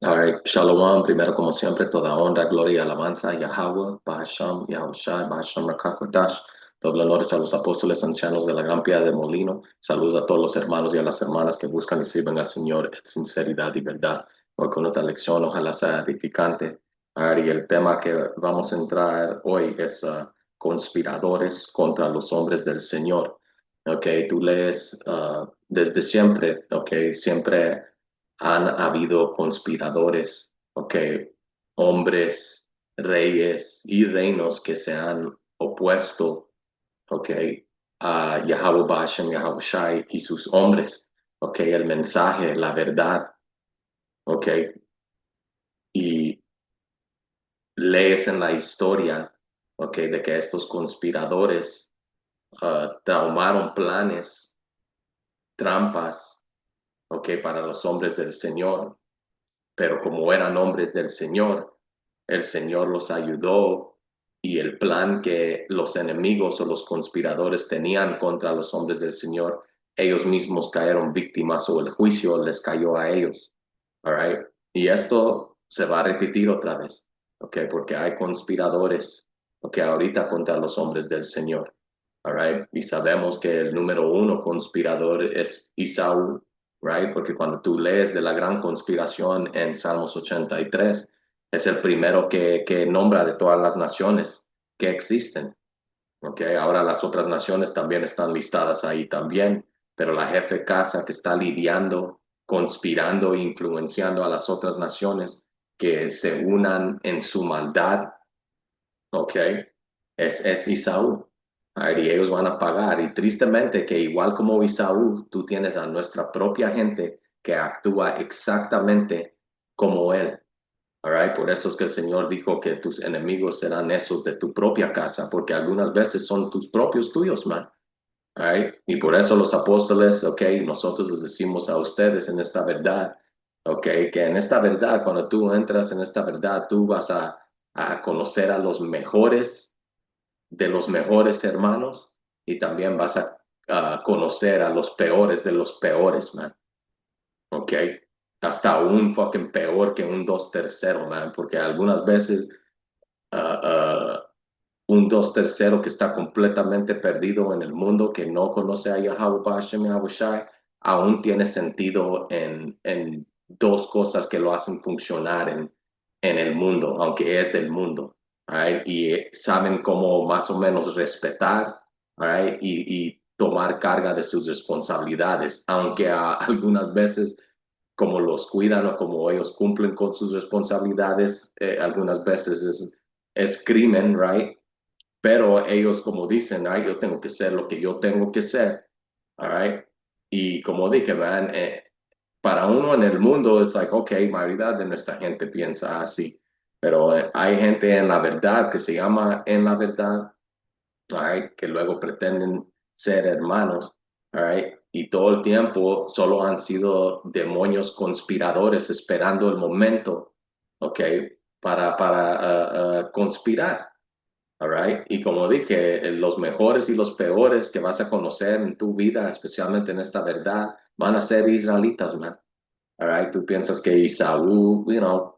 All right, Shalom, primero como siempre, toda honra, gloria y alabanza a Yahweh, Bahasham, Yahushai, Bahasham Rakakodash. Doble honores a los apóstoles ancianos de la Gran Piedra de Molino. Saludos a todos los hermanos y a las hermanas que buscan y sirven al Señor en sinceridad y verdad. Hoy con otra lección, ojalá sea edificante. All right, y el tema que vamos a entrar hoy es conspiradores contra los hombres del Señor. Ok, tú lees desde siempre, ok, siempre han habido conspiradores, ok, hombres, reyes y reinos que se han opuesto, ok, a Yahweh Bashem, Yahweh Shai y sus hombres, ok, el mensaje, la verdad, ok, y lees en la historia, ok, de que estos conspiradores traumaron planes, trampas, ok, para los hombres del Señor, pero como eran hombres del Señor, el Señor los ayudó y el plan que los enemigos o los conspiradores tenían contra los hombres del Señor, ellos mismos cayeron víctimas o el juicio les cayó a ellos. All right? Y esto se va a repetir otra vez, ¿ok? Porque hay conspiradores, ¿ok? Ahorita contra los hombres del Señor. All right? Y sabemos que el número uno conspirador es Isaú, right? Porque cuando tú lees de la gran conspiración en Salmos 83, es el primero que nombra de todas las naciones que existen. Okay, ahora las otras naciones también están listadas ahí también, pero la jefe casa que está lidiando, conspirando e influenciando a las otras naciones que se unan en su maldad, okay, es Isaú. Y ellos van a pagar. Y tristemente que igual como Isaú, tú tienes a nuestra propia gente que actúa exactamente como él. All right, por eso es que el Señor dijo que tus enemigos serán esos de tu propia casa, porque algunas veces son tus propios tuyos, man. All right, y por eso los apóstoles, ok, nosotros les decimos a ustedes en esta verdad, ok, que en esta verdad, cuando tú entras en esta verdad, tú vas a conocer a los mejores de los mejores hermanos y también vas a conocer a los peores de los peores, man. ¿Ok? Hasta un fucking peor que un dos tercero, man, porque algunas veces ah, ah, un dos tercero que está completamente perdido en el mundo, que no conoce a Yahweh Bashem y Yahweh Shai, aún tiene sentido en dos cosas que lo hacen funcionar en el mundo, aunque es del mundo, right? Y saben cómo más o menos respetar, right? Y tomar carga de sus responsabilidades, aunque algunas veces como los cuidan o como ellos cumplen con sus responsabilidades, algunas veces es crimen, right? Pero ellos como dicen, ay, yo tengo que ser lo que yo tengo que ser, all right? Y como dije, man, para uno en el mundo es like, ok, mayoría de nuestra gente piensa así, pero hay gente en la verdad que se llama en la verdad, all right, que luego pretenden ser hermanos, all right, y todo el tiempo solo han sido demonios conspiradores esperando el momento, ok, para conspirar. All right. Y como dije, los mejores y los peores que vas a conocer en tu vida, especialmente en esta verdad, van a ser israelitas, man. All right. Tú piensas que Isaú,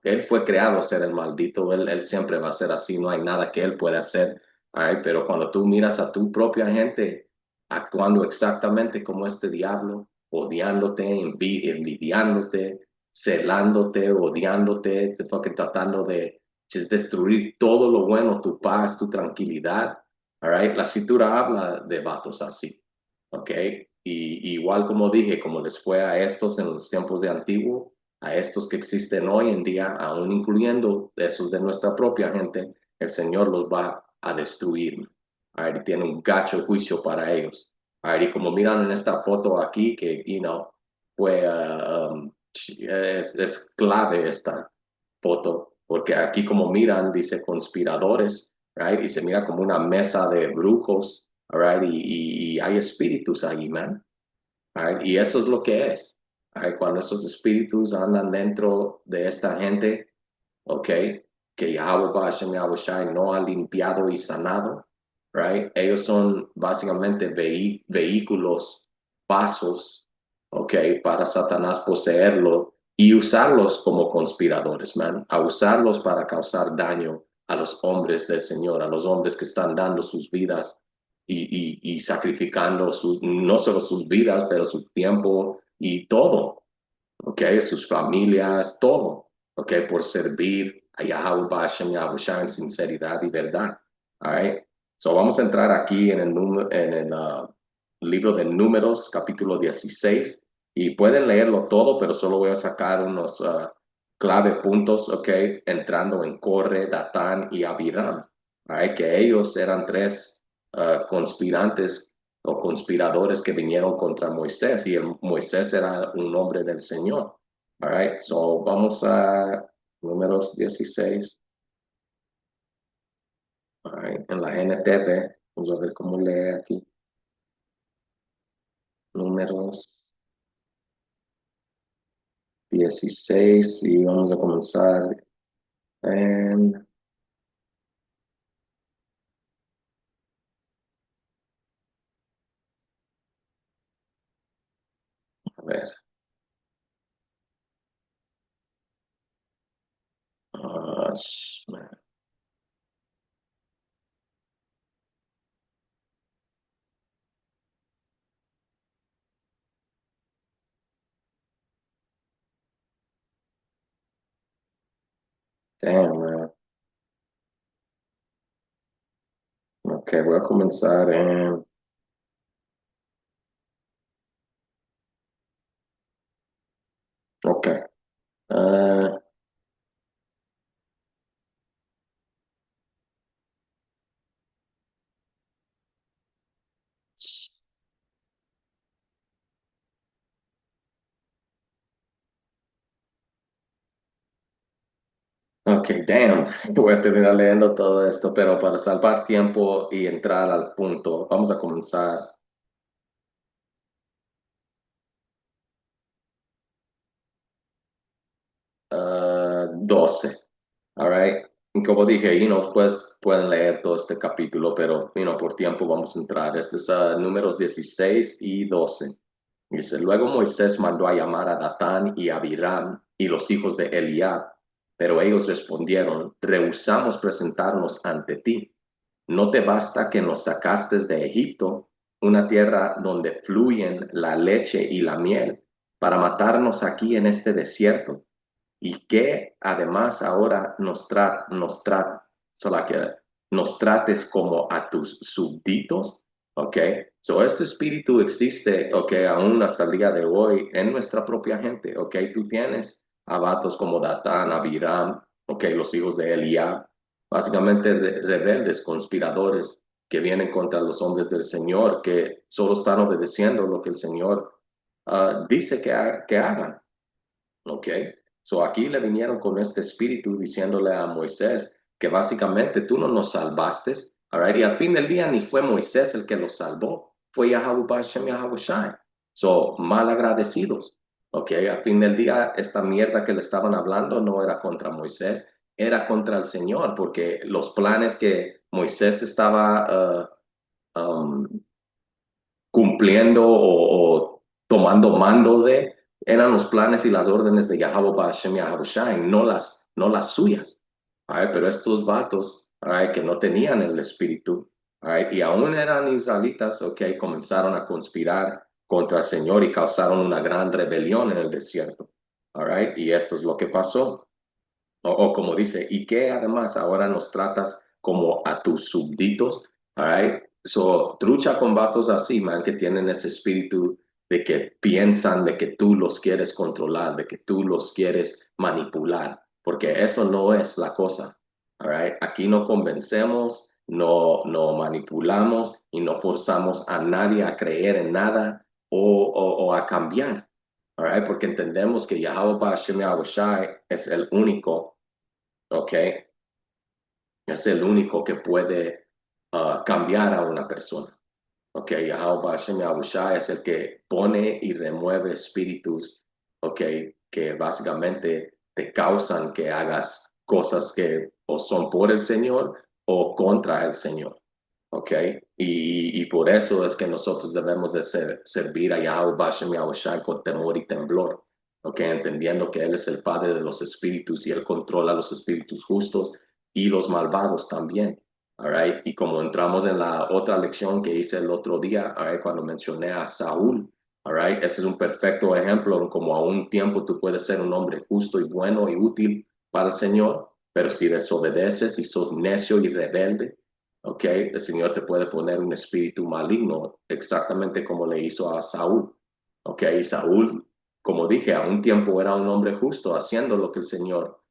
él fue creado a ser el maldito, él siempre va a ser así, no hay nada que él pueda hacer. All right. Pero cuando tú miras a tu propia gente actuando exactamente como este diablo, odiándote, envidiándote, celándote, odiándote, tratando de es destruir todo lo bueno, tu paz, tu tranquilidad. All right? La escritura habla de vatos así, ¿ok? Y igual como dije, como les fue a estos en los tiempos de antiguo, a estos que existen hoy en día, aún incluyendo esos de nuestra propia gente, el Señor los va a destruir. All right? Y tiene un gacho juicio para ellos. All right? Y como miran en esta foto aquí, que, fue, es clave esta foto, porque aquí como miran, dice conspiradores, right? Y se mira como una mesa de brujos, right? Y hay espíritus ahí, man. Right? Y eso es lo que es. Right? Cuando esos espíritus andan dentro de esta gente, ok, que Yahweh Bashem Yahweh Shai no ha limpiado y sanado, right? Ellos son básicamente vehículos, pasos, ok, para Satanás poseerlo y usarlos como conspiradores, man, a usarlos para causar daño a los hombres del Señor, a los hombres que están dando sus vidas y sacrificando no solo sus vidas, pero su tiempo y todo, ¿ok? Sus familias, todo, ¿ok? Por servir a Yahweh Bashem, Yahweh Shai en sinceridad y verdad, all right? So vamos a entrar aquí en el libro de Números, capítulo 16, y pueden leerlo todo, pero solo voy a sacar unos clave puntos, ¿ok? Entrando en Corre, Datán y Abiram, all right? Que ellos eran tres conspirantes o conspiradores que vinieron contra Moisés y Moisés era un hombre del Señor. All right, so vamos a números 16. All right, en la NTV, vamos a ver cómo lee aquí. Números 16 y vamos a comenzar en, a ver, uh, damn, man. Ok, voy a comenzar en, ok. Uh, ok, damn, voy a terminar leyendo todo esto, pero para salvar tiempo y entrar al punto, vamos a comenzar 12. All right. Y como dije, pues pueden leer todo este capítulo, pero por tiempo vamos a entrar. Este es números 16 y 12. Dice, luego Moisés mandó a llamar a Datán y a Abiram y los hijos de Eliab, pero ellos respondieron, rehusamos presentarnos ante ti. ¿No te basta que nos sacaste de Egipto, una tierra donde fluyen la leche y la miel, para matarnos aquí en este desierto? Y que además ahora nos trates como a tus súbditos, ¿ok? So, este espíritu existe, ¿ok? Aún hasta el día de hoy en nuestra propia gente, ¿ok? Tú tienes a vatos como Datán, Abiram, ¿ok? Los hijos de Eliab, básicamente rebeldes, conspiradores que vienen contra los hombres del Señor, que solo están obedeciendo lo que el Señor dice que hagan. ¿Ok? So aquí le vinieron con este espíritu diciéndole a Moisés que básicamente tú no nos salvaste, all right? Y al fin del día ni fue Moisés el que los salvó, fue Yahweh Bashem Yahweh Shai. So, mal agradecidos, ¿ok? Al fin del día esta mierda que le estaban hablando no era contra Moisés, era contra el Señor, porque los planes que Moisés estaba um, cumpliendo o tomando mando de, eran los planes y las órdenes de Yahweh Bashem Yahweh Shai, no las suyas. All right, pero estos vatos, all right, que no tenían el espíritu, all right, y aún eran israelitas, ok, comenzaron a conspirar contra el Señor y causaron una gran rebelión en el desierto. All right, y esto es lo que pasó. O como dice, y que además ahora nos tratas como a tus súbditos, all right? So, trucha con vatos así, man, que tienen ese espíritu de que piensan de que tú los quieres controlar, de que tú los quieres manipular, porque eso no es la cosa, all right? Aquí no convencemos, no manipulamos y no forzamos a nadie a creer en nada o a cambiar, all right? Porque entendemos que Yahweh Bashem Yahweh Shai es el único, ¿ok? Es el único que puede cambiar a una persona, ¿ok? Yahweh Bashem Yahushua es el que pone y remueve espíritus, ¿ok? Que básicamente te causan que hagas cosas que o son por el Señor o contra el Señor, ¿ok? Y por eso es que nosotros debemos de servir a Yahweh Bashem Yahushua con temor y temblor, ¿ok? Entendiendo que Él es el Padre de los espíritus y Él controla los espíritus justos y los malvados también. All right? Y como entramos en la otra lección que hice el otro día, all right, cuando mencioné a Saúl, all right, ese es un perfecto ejemplo en cómo a un tiempo tú puedes ser un hombre justo y bueno y útil para el Señor, pero si desobedeces y sos necio y rebelde, ok, el Señor te puede poner un espíritu maligno, exactamente como le hizo a Saúl. Ok, y Saúl, como dije, a un tiempo era un hombre justo, haciendo lo que el Señor,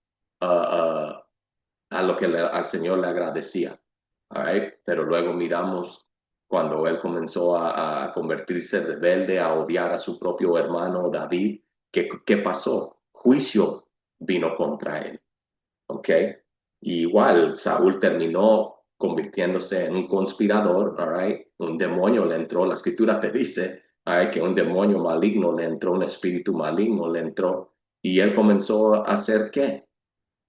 a lo que al Señor le agradecía. All right? Pero luego miramos cuando él comenzó a convertirse rebelde, a odiar a su propio hermano David, ¿qué pasó? Juicio vino contra él. ¿Ok? Y igual Saúl terminó convirtiéndose en un conspirador, all right? Un demonio le entró, la escritura te dice, all right, que un demonio maligno le entró, un espíritu maligno le entró, y él comenzó a hacer ¿qué?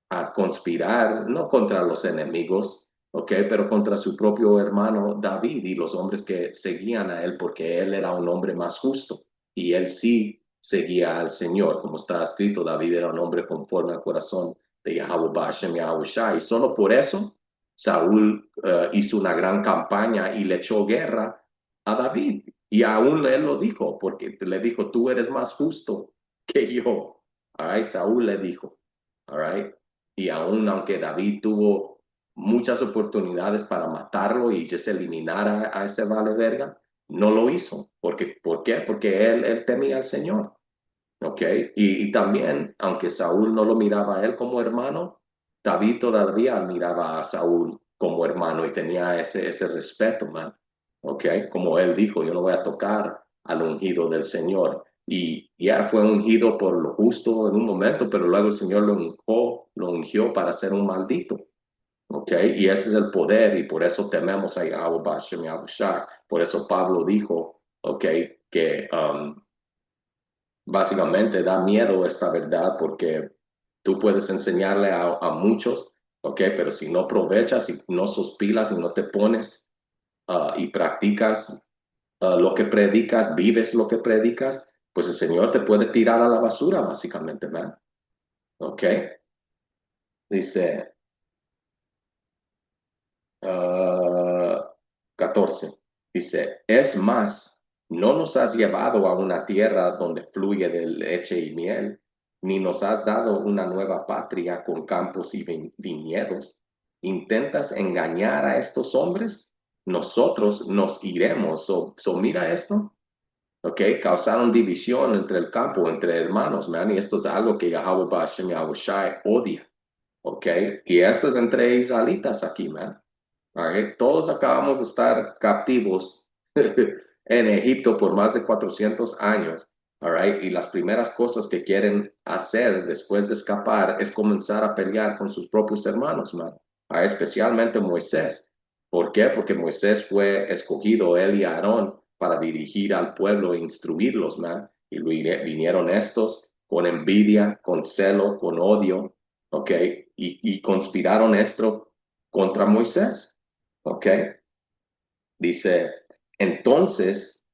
A conspirar, no contra los enemigos, ¿ok? Pero contra su propio hermano David y los hombres que seguían a él, porque él era un hombre más justo y él sí seguía al Señor, como está escrito, David era un hombre conforme al corazón de Yahweh Bashem, Yahweh Shai, y solo por eso Saúl hizo una gran campaña y le echó guerra a David, y aún él lo dijo, porque le dijo, tú eres más justo que yo. All right, Saúl le dijo, all right, y aún aunque David tuvo muchas oportunidades para matarlo y ya se eliminara a ese vale verga, no lo hizo. ¿Por qué? Porque él temía al Señor. ¿Ok? Y también, aunque Saúl no lo miraba a él como hermano, David todavía miraba a Saúl como hermano y tenía ese respeto, man. ¿Ok? Como él dijo, yo no voy a tocar al ungido del Señor. Y ya fue ungido por lo justo en un momento, pero luego el Señor lo ungió para ser un maldito. ¿Ok? Y ese es el poder y por eso tememos a Yahweh Bashem Yahushua. Por eso Pablo dijo, ¿ok? Que básicamente da miedo esta verdad porque tú puedes enseñarle a muchos, ¿ok? Pero si no aprovechas y no sos pilas y no te pones y practicas lo que predicas, vives lo que predicas, pues el Señor te puede tirar a la basura, básicamente, ¿verdad? ¿Ok? Dice, 14. Dice, es más, no nos has llevado a una tierra donde fluye de leche y miel, ni nos has dado una nueva patria con campos y viñedos. ¿Intentas engañar a estos hombres? Nosotros nos iremos. Mira esto, ¿ok? Causaron división entre el campo, entre hermanos, man, y esto es algo que Yahweh Bashem Yahushai odia, ¿ok? Y esto es entre israelitas aquí, man. All right. Todos acabamos de estar captivos en Egipto por más de 400 años. All right. Y las primeras cosas que quieren hacer después de escapar es comenzar a pelear con sus propios hermanos, man. Especialmente Moisés. ¿Por qué? Porque Moisés fue escogido, él y Aarón, para dirigir al pueblo e instruirlos, man. Y vinieron estos con envidia, con celo, con odio, ¿ok? Y conspiraron esto contra Moisés. ¿Ok? Dice, entonces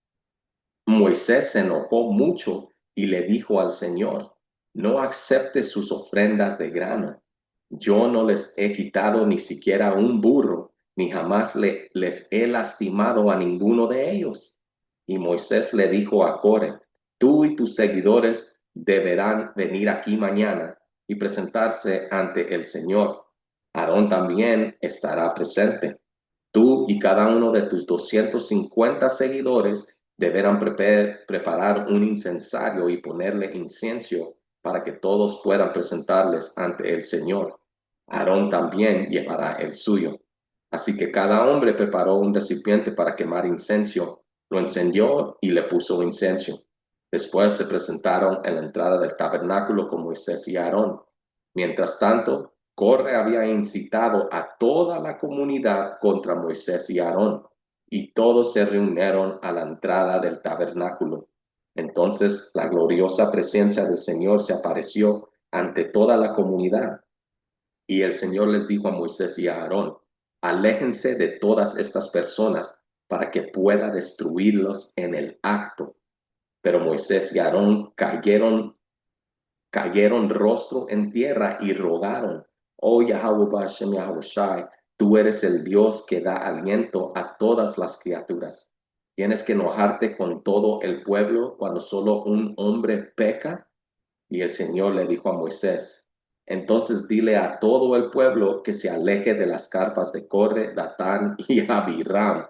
Moisés se enojó mucho y le dijo al Señor, no aceptes sus ofrendas de grano. Yo no les he quitado ni siquiera un burro, ni jamás les he lastimado a ninguno de ellos. Y Moisés le dijo a Core, tú y tus seguidores deberán venir aquí mañana y presentarse ante el Señor. Aarón también estará presente. Tú y cada uno de tus 250 seguidores deberán preparar un incensario y ponerle incienso para que todos puedan presentarles ante el Señor. Aarón también llevará el suyo. Así que cada hombre preparó un recipiente para quemar incienso, lo encendió y le puso incienso. Después se presentaron en la entrada del tabernáculo con Moisés y Aarón. Mientras tanto, Corre había incitado a toda la comunidad contra Moisés y Aarón, y todos se reunieron a la entrada del tabernáculo. Entonces la gloriosa presencia del Señor se apareció ante toda la comunidad, y el Señor les dijo a Moisés y a Aarón, aléjense de todas estas personas para que pueda destruirlos en el acto. Pero Moisés y Aarón cayeron cayeron rostro en tierra y rogaron, oh Yahweh Bashem Yahweh Shai, tú eres el Dios que da aliento a todas las criaturas. Tienes que enojarte con todo el pueblo cuando solo un hombre peca. Y el Señor le dijo a Moisés, entonces dile a todo el pueblo que se aleje de las carpas de Corre, Datán y Abiram.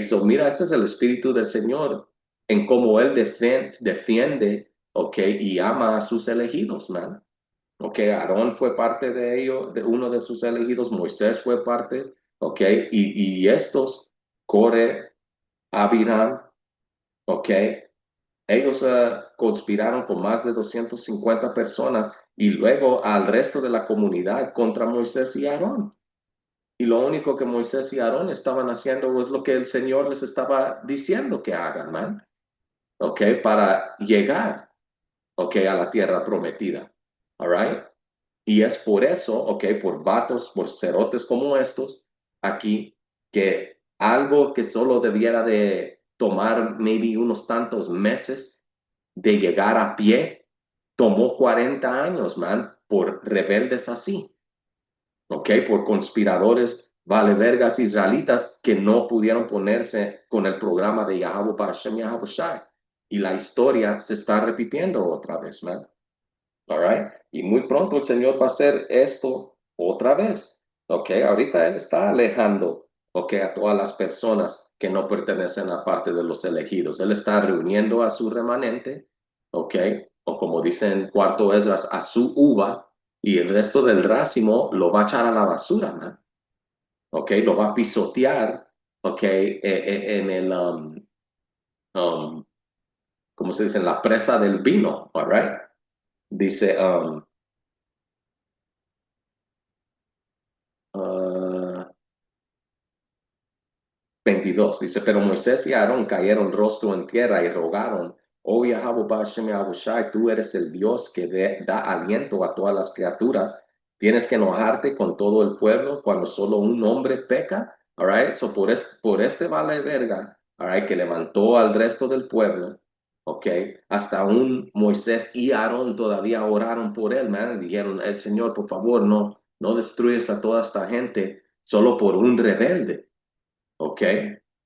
So mira, este es el espíritu del Señor en cómo Él defiende, ok, y ama a sus elegidos, man. Ok, Aarón fue parte de ello, de uno de sus elegidos, Moisés fue parte, ok, y estos, Corre, Abiram, ok, ellos conspiraron con más de 250 personas y luego al resto de la comunidad contra Moisés y Aarón. Y lo único que Moisés y Aarón estaban haciendo es lo que el Señor les estaba diciendo que hagan, man. ¿Ok? Para llegar, ¿ok? A la tierra prometida. ¿All right? Y es por eso, ¿ok? Por vatos, por cerotes como estos, aquí, que algo que solo debiera de tomar maybe unos tantos meses de llegar a pie, tomó 40 años, man, por rebeldes así, ¿ok? Por conspiradores, vale vergas israelitas que no pudieron ponerse con el programa de Yahweh Bashem Yahweh Shai. Y la historia se está repitiendo otra vez, man. All right? Y muy pronto el Señor va a hacer esto otra vez. ¿Ok? Ahorita Él está alejando, ¿ok? A todas las personas que no pertenecen a parte de los elegidos. Él está reuniendo a su remanente, ¿ok? O como dicen cuarto Esdras, a su uva, y el resto del racimo lo va a echar a la basura, man. ¿Ok? Lo va a pisotear, ¿ok? En el, um, ¿cómo se dice? En la presa del vino, all right? Dice, 22 dice, pero Moisés y Aarón cayeron rostro en tierra y rogaron, oh Yahweh Bashem Yahweh Shai, tú eres el Dios que da aliento a todas las criaturas. Tienes que enojarte con todo el pueblo cuando solo un hombre peca. All right? So por este vale verga, all right, que levantó al resto del pueblo, ok, hasta un Moisés y Aarón todavía oraron por él, man, y dijeron, el Señor, por favor, no destruyes a toda esta gente solo por un rebelde. ¿Ok?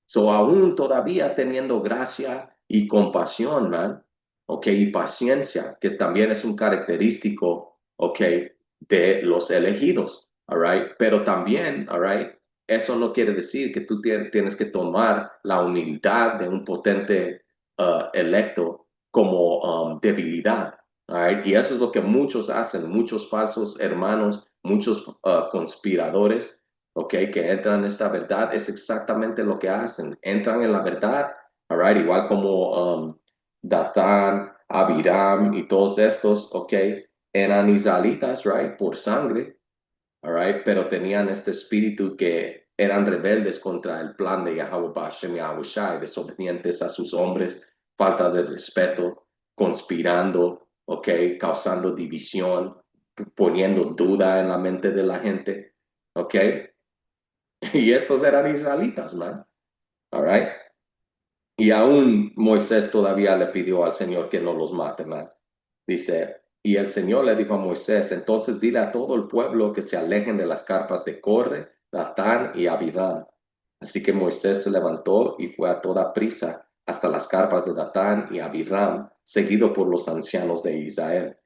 So, aún todavía teniendo gracia y compasión, man, ¿ok? Y paciencia, que también es un característico, ¿ok? De los elegidos, all right? Pero también, all right, eso no quiere decir que tú tienes que tomar la humildad de un potente electo como debilidad, all right? Y eso es lo que muchos hacen, muchos falsos hermanos, muchos conspiradores, ¿ok? Que entran en esta verdad, es exactamente lo que hacen. Entran en la verdad, all right, igual como Datán, Abiram y todos estos, ¿ok? Eran israelitas, right, por sangre, all right, pero tenían este espíritu que eran rebeldes contra el plan de Yahweh Bashem Yahweh Shai, desobedientes a sus hombres, falta de respeto, conspirando, ¿ok? Causando división, poniendo duda en la mente de la gente, ¿ok? Y estos eran israelitas, man. All right. Y aún Moisés todavía le pidió al Señor que no los mate, man. Dice, y el Señor le dijo a Moisés, entonces dile a todo el pueblo que se alejen de las carpas de Corre, Datán y Abiram. Así que Moisés se levantó y fue a toda prisa hasta las carpas de Datán y Abiram, seguido por los ancianos de Israel.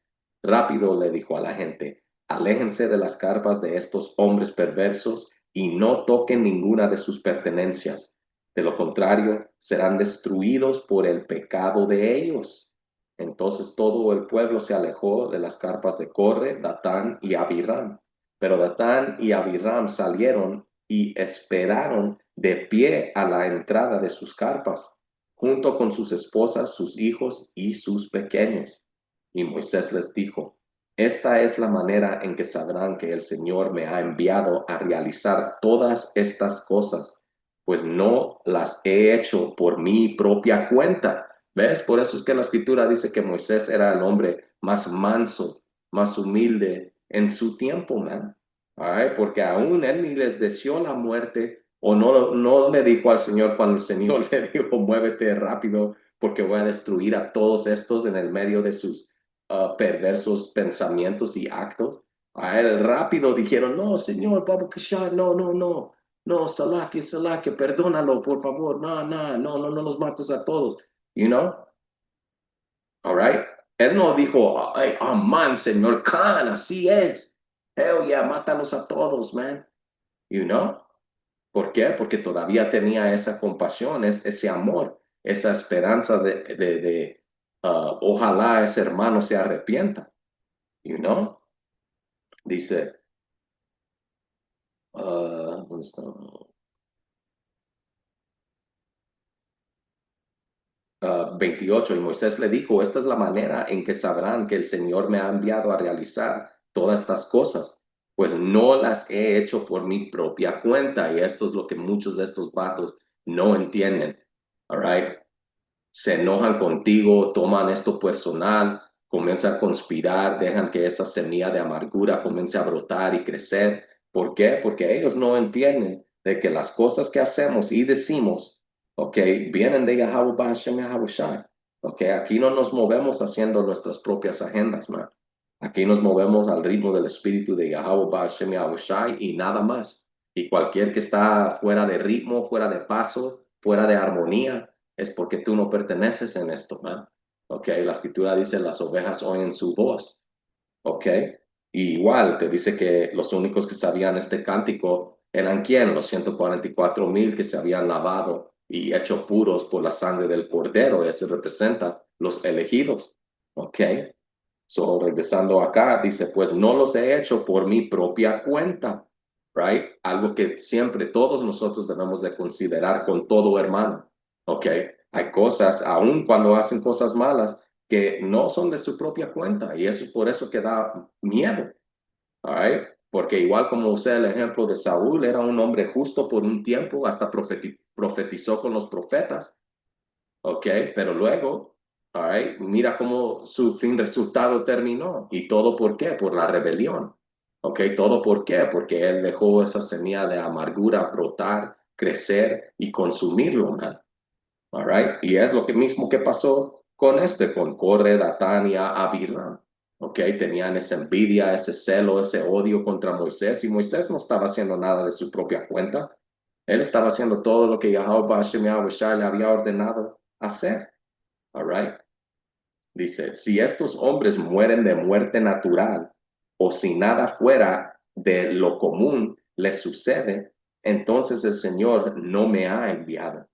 Rápido le dijo a la gente, aléjense de las carpas de estos hombres perversos y no toquen ninguna de sus pertenencias. De lo contrario, serán destruidos por el pecado de ellos. Entonces todo el pueblo se alejó de las carpas de Corre, Datán y Abiram. Pero Datán y Abiram salieron y esperaron de pie a la entrada de sus carpas, junto con sus esposas, sus hijos y sus pequeños. Y Moisés les dijo, esta es la manera en que sabrán que el Señor me ha enviado a realizar todas estas cosas, pues no las he hecho por mi propia cuenta. ¿Ves? Por eso es que la escritura dice que Moisés era el hombre más manso, más humilde en su tiempo, man. All right? Porque aún él ni les deseó la muerte o no le dijo al Señor cuando el Señor le dijo, muévete rápido porque voy a destruir a todos estos en el medio de sus perversos pensamientos y actos. A él rápido dijeron, no, señor, Baba Kishar, no, no, no, no, Salaki, Salaki, perdónalo, por favor, no, no, no, no, no nos mates a todos, you know, all right. Él no dijo, ay, man, señor Khan, así es. Hell yeah, mátalos a todos, man, you know. ¿Por qué? Porque todavía tenía esa compasión, ese amor, esa esperanza de ojalá ese hermano se arrepienta, you know. Dice, ¿dónde está? 28, y Moisés le dijo, esta es la manera en que sabrán que el Señor me ha enviado a realizar todas estas cosas, pues no las he hecho por mi propia cuenta, y esto es lo que muchos de estos vatos no entienden, all right? Se enojan contigo, toman esto personal, comienzan a conspirar, dejan que esa semilla de amargura comience a brotar y crecer. ¿Por qué? Porque ellos no entienden de que las cosas que hacemos y decimos, ok, vienen de Yahweh Hashem Yahushai. Ok, aquí no nos movemos haciendo nuestras propias agendas, man. Aquí nos movemos al ritmo del espíritu de Yahweh Hashem Yahushai y nada más. Y cualquier que está fuera de ritmo, fuera de paso, fuera de armonía, es porque tú no perteneces en esto, man. Ok, la escritura dice las ovejas oyen su voz. Ok, y igual te dice que los únicos que sabían este cántico eran quién, los 144,000 que se habían lavado y hecho puros por la sangre del cordero. Ese representa los elegidos. Ok, so regresando acá, dice, pues no los he hecho por mi propia cuenta, right? Algo que siempre todos nosotros debemos de considerar con todo hermano, ¿ok? Hay cosas, aun cuando hacen cosas malas, que no son de su propia cuenta y eso es por eso que da miedo, all right? Porque igual como usé el ejemplo de Saúl, era un hombre justo por un tiempo, hasta profetizó con los profetas, ¿ok? Pero luego, all right, mira cómo su fin resultado terminó. ¿Y todo por qué? Por la rebelión, ¿ok? ¿Todo por qué? Porque él dejó esa semilla de amargura brotar, crecer y consumirlo, man. All right? Y es lo que mismo que pasó con con Corre, Datán y Abiram. ¿Ok? Tenían esa envidia, ese celo, ese odio contra Moisés y Moisés no estaba haciendo nada de su propia cuenta. Él estaba haciendo todo lo que Yahweh Hashem Yahushua le había ordenado hacer. All right? Dice, si estos hombres mueren de muerte natural o si nada fuera de lo común les sucede, entonces el Señor no me ha enviado.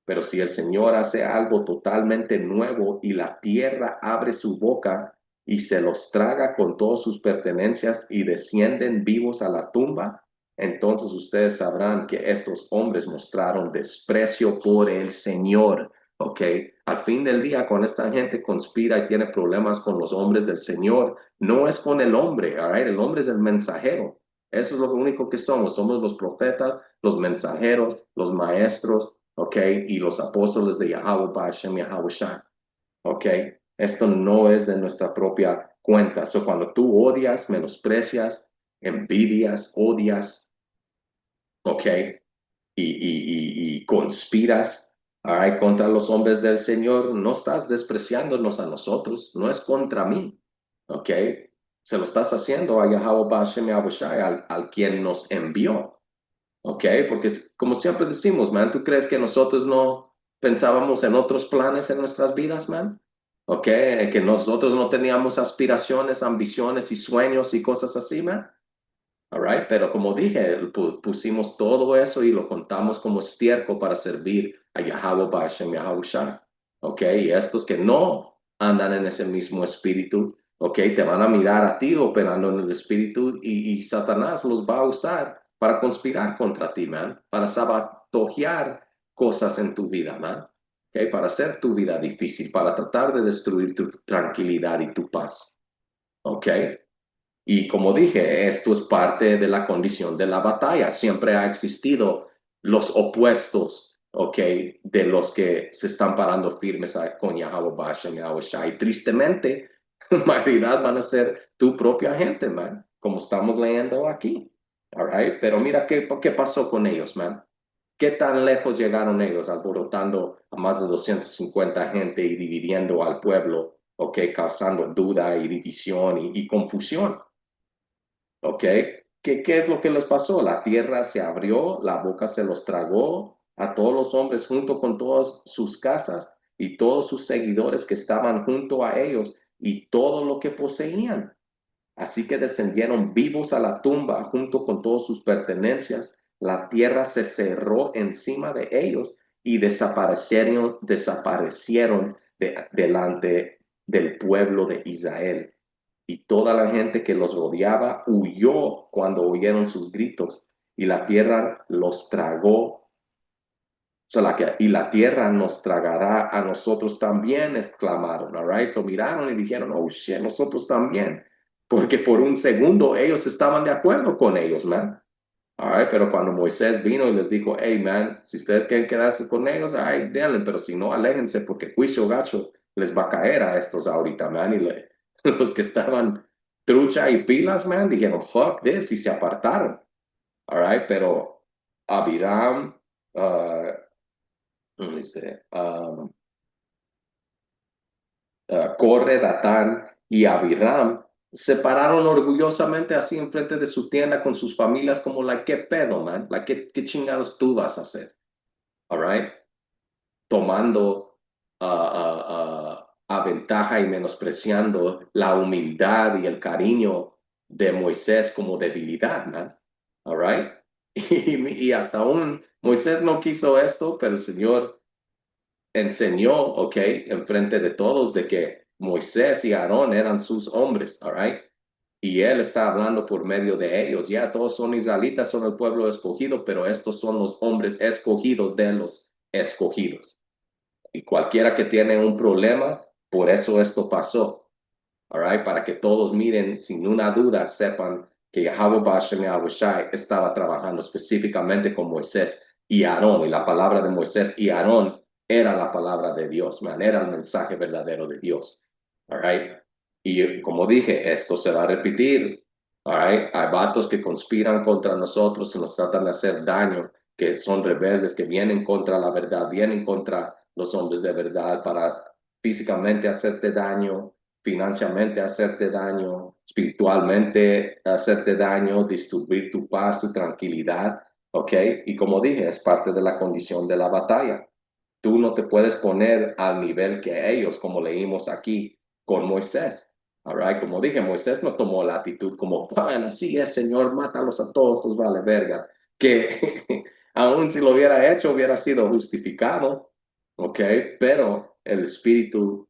Pero si el Señor hace algo totalmente nuevo y la tierra abre su boca y se los traga con todas sus pertenencias y descienden vivos a la tumba, entonces ustedes sabrán que estos hombres mostraron desprecio por el Señor. Ok, al fin del día, cuando esta gente conspira y tiene problemas con los hombres del Señor, no es con el hombre, all right? El hombre es el mensajero. Eso es lo único que somos. Somos los profetas, los mensajeros, los maestros, ok, y los apóstoles de Yahweh Hashem Yahushua. Ok, esto no es de nuestra propia cuenta. So, cuando tú odias, menosprecias, envidias, odias, ok, y conspiras, ay, contra los hombres del Señor, no estás despreciándonos a nosotros, no es contra mí, ¿ok? Se lo estás haciendo a Yahweh Bashem Yahushai, al quien nos envió, ¿ok? Porque como siempre decimos, man, ¿tú crees que nosotros no pensábamos en otros planes en nuestras vidas, man? ¿Ok? Que nosotros no teníamos aspiraciones, ambiciones y sueños y cosas así, man. All right, pero como dije, pusimos todo eso y lo contamos como estiércol para servir a Yahweh Bashem Yahushua. Ok, y estos que no andan en ese mismo espíritu, ok, te van a mirar a ti operando en el espíritu y Satanás los va a usar para conspirar contra ti, man, para sabotear cosas en tu vida, man, ok, para hacer tu vida difícil, para tratar de destruir tu tranquilidad y tu paz, ok. Y como dije, esto es parte de la condición de la batalla. Siempre ha existido los opuestos, ¿ok? De los que se están parando firmes con Yahweh Bashem, Yahweh Shai. Tristemente, la mayoría van a ser tu propia gente, man, como estamos leyendo aquí. All right? Pero mira qué pasó con ellos, man. ¿Qué tan lejos llegaron ellos alborotando a más de 250 gente y dividiendo al pueblo ¿ok? Causando duda y división y confusión, ¿ok? ¿Qué es lo que les pasó? La tierra se abrió, la boca se los tragó a todos los hombres junto con todas sus casas y todos sus seguidores que estaban junto a ellos y todo lo que poseían. Así que descendieron vivos a la tumba junto con todas sus pertenencias. La tierra se cerró encima de ellos y desaparecieron delante del pueblo de Israel. Y toda la gente que los rodeaba huyó cuando oyeron sus gritos y la tierra los tragó. Y la tierra nos tragará a nosotros también, exclamaron, all right? So miraron y dijeron, oh shit, nosotros también. Porque por un segundo ellos estaban de acuerdo con ellos, man. All right? Pero cuando Moisés vino y les dijo, hey, man, si ustedes quieren quedarse con ellos, ay, denle, pero si no, aléjense porque juicio gacho les va a caer a estos ahorita, man. Los que estaban trucha y pilas, man, dijeron, fuck this, y se apartaron. All right? Pero Abiram, dice, Corre, Datán y Abiram se pararon orgullosamente así enfrente de su tienda con sus familias como la que pedo, man, la que chingados tú vas a hacer, all right? Tomando a ventaja y menospreciando la humildad y el cariño de Moisés como debilidad, man, all right? Y hasta aún Moisés no quiso esto, pero el Señor enseñó, ok, enfrente de todos de que Moisés y Aarón eran sus hombres, all right? Y él está hablando por medio de ellos. Ya todos son israelitas, son el pueblo escogido, pero estos son los hombres escogidos de los escogidos. Y cualquiera que tiene un problema, por eso esto pasó, all right? Para que todos miren sin una duda, sepan que Yahweh Bashem Yahushai estaba trabajando específicamente con Moisés y Aarón, y la palabra de Moisés y Aarón era la palabra de Dios, man, era el mensaje verdadero de Dios, all right? Y como dije, esto se va a repetir, all right? Hay vatos que conspiran contra nosotros y nos tratan de hacer daño, que son rebeldes, que vienen contra la verdad, vienen contra los hombres de verdad para físicamente hacerte daño, financieramente hacerte daño, espiritualmente hacerte daño, destruir tu paz, tu tranquilidad, ¿ok? Y como dije, es parte de la condición de la batalla. Tú no te puedes poner al nivel que ellos, como leímos aquí con Moisés. All right? Como dije, Moisés no tomó la actitud como, bueno, así es, Señor, mátalos a todos, vale verga. Que aún si lo hubiera hecho, hubiera sido justificado, ¿ok? Pero el espíritu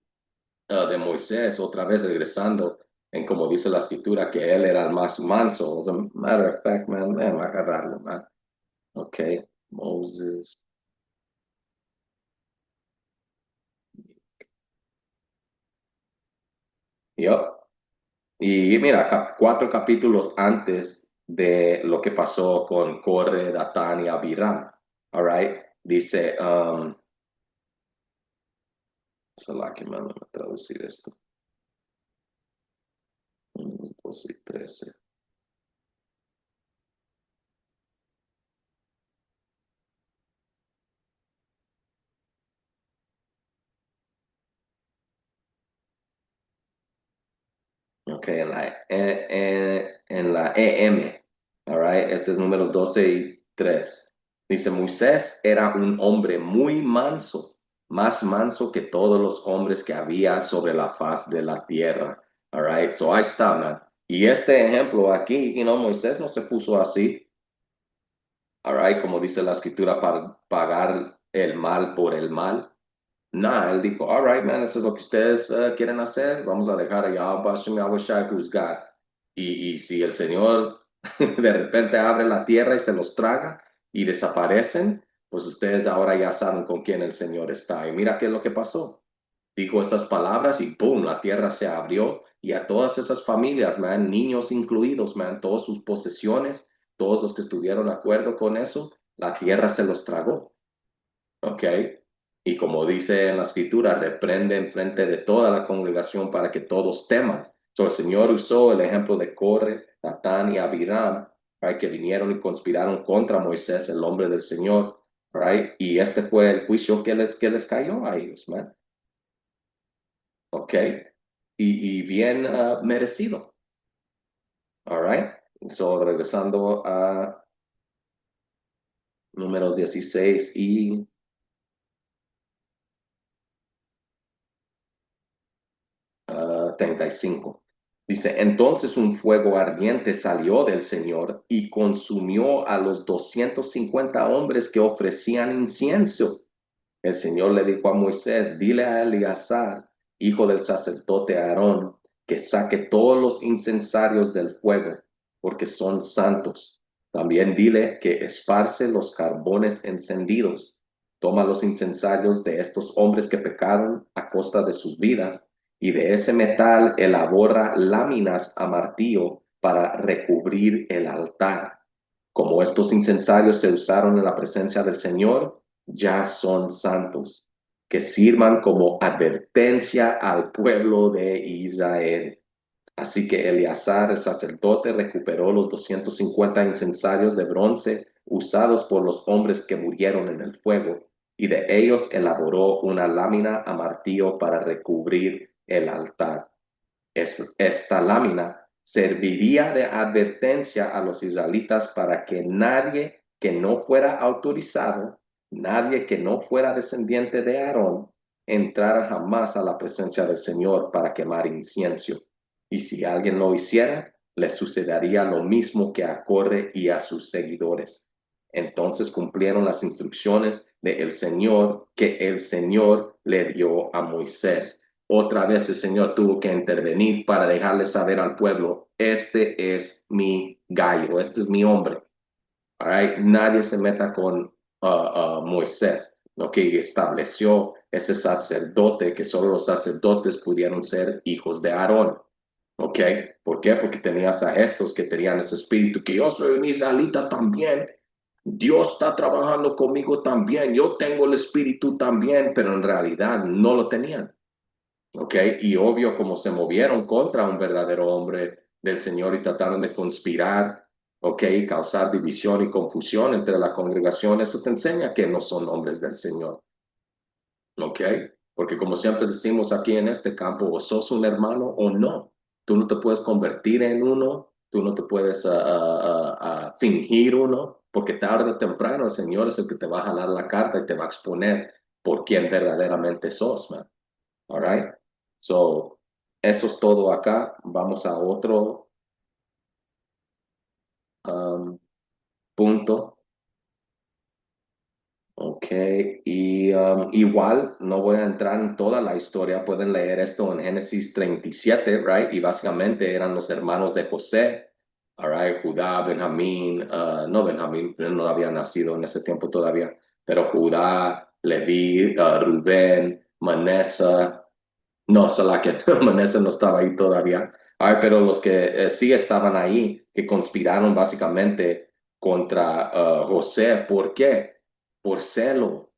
de Moisés, otra vez regresando en como dice la escritura, que él era el más manso. As a matter of fact, man, déjame agarrarlo, man. Ok, Moses. Yup. Y mira, 4 capítulos antes de lo que pasó con Corre, Datán y Abiram, all right, dice, que me a traducir esto, 12 y 13. Ok, en la EM, all right, este es números 12 y 3. Dice, Moisés era un hombre muy manso, más manso que todos los hombres que había sobre la faz de la tierra. All right, so ahí está, man. Y este ejemplo aquí, Moisés no se puso así, all right, como dice la escritura, para pagar el mal por el mal. Nah, él dijo, all right, man, eso es lo que ustedes quieren hacer, vamos a dejar a Yahweh Hashem Yahweh Shai juzgar. Y si el Señor de repente abre la tierra y se los traga y desaparecen, pues ustedes ahora ya saben con quién el Señor está. Y mira qué es lo que pasó. Dijo esas palabras y ¡pum! La tierra se abrió y a todas esas familias, man, niños incluidos, man, todas sus posesiones, todos los que estuvieron de acuerdo con eso, la tierra se los tragó. ¿Ok? Y como dice en la escritura, reprende en frente de toda la congregación para que todos teman. So, el Señor usó el ejemplo de Corre, Datán y Abiram, right, que vinieron y conspiraron contra Moisés, el hombre del Señor, right? Y este fue el juicio que les cayó a ellos, man. ¿Ok? y bien merecido. All right. So, regresando a números 16 y 35. Dice, entonces un fuego ardiente salió del Señor y consumió a los 250 hombres que ofrecían incienso. El Señor le dijo a Moisés, dile a Eleazar, hijo del sacerdote Aarón, que saque todos los incensarios del fuego, porque son santos. También dile que esparce los carbones encendidos. Toma los incensarios de estos hombres que pecaron a costa de sus vidas, y de ese metal elabora láminas a martillo para recubrir el altar. Como estos incensarios se usaron en la presencia del Señor, ya son santos, que sirvan como advertencia al pueblo de Israel. Así que Eleazar, el sacerdote, recuperó los 250 incensarios de bronce usados por los hombres que murieron en el fuego, y de ellos elaboró una lámina a martillo para recubrir el altar. Esta lámina serviría de advertencia a los israelitas para que nadie que no fuera autorizado, nadie que no fuera descendiente de Aarón, entrara jamás a la presencia del Señor para quemar incienso. Y si alguien lo hiciera, le sucedería lo mismo que a Corre y a sus seguidores. Entonces cumplieron las instrucciones del Señor que el Señor le dio a Moisés. Otra vez el Señor tuvo que intervenir para dejarle saber al pueblo, este es mi gallo, este es mi hombre. All right? Nadie se meta con Moisés, lo que estableció ese sacerdote, que solo los sacerdotes pudieron ser hijos de Aarón. ¿Ok? ¿Por qué? Porque tenías a estos que tenían ese espíritu, que yo soy un israelita también. Dios está trabajando conmigo también. Yo tengo el espíritu también, pero en realidad no lo tenían. ¿Ok? Y obvio, como se movieron contra un verdadero hombre del Señor y trataron de conspirar, ¿ok? Y causar división y confusión entre la congregación, eso te enseña que no son hombres del Señor. ¿Ok? Porque como siempre decimos aquí en este campo, o sos un hermano o no. Tú no te puedes convertir en uno, tú no te puedes fingir uno, porque tarde o temprano el Señor es el que te va a jalar la carta y te va a exponer por quién verdaderamente sos, man. All right? So, eso es todo acá. Vamos a otro punto. Ok, y igual no voy a entrar en toda la historia, pueden leer esto en Génesis 37, right? Y básicamente eran los hermanos de José, all right? Judá, Benjamín, no Benjamín, no había nacido en ese tiempo todavía, pero Judá, Leví, Rubén, Manesa, no, solo que Manesa no estaba ahí todavía. Ay, pero los que sí estaban ahí, que conspiraron básicamente contra José, ¿por qué? Por celo,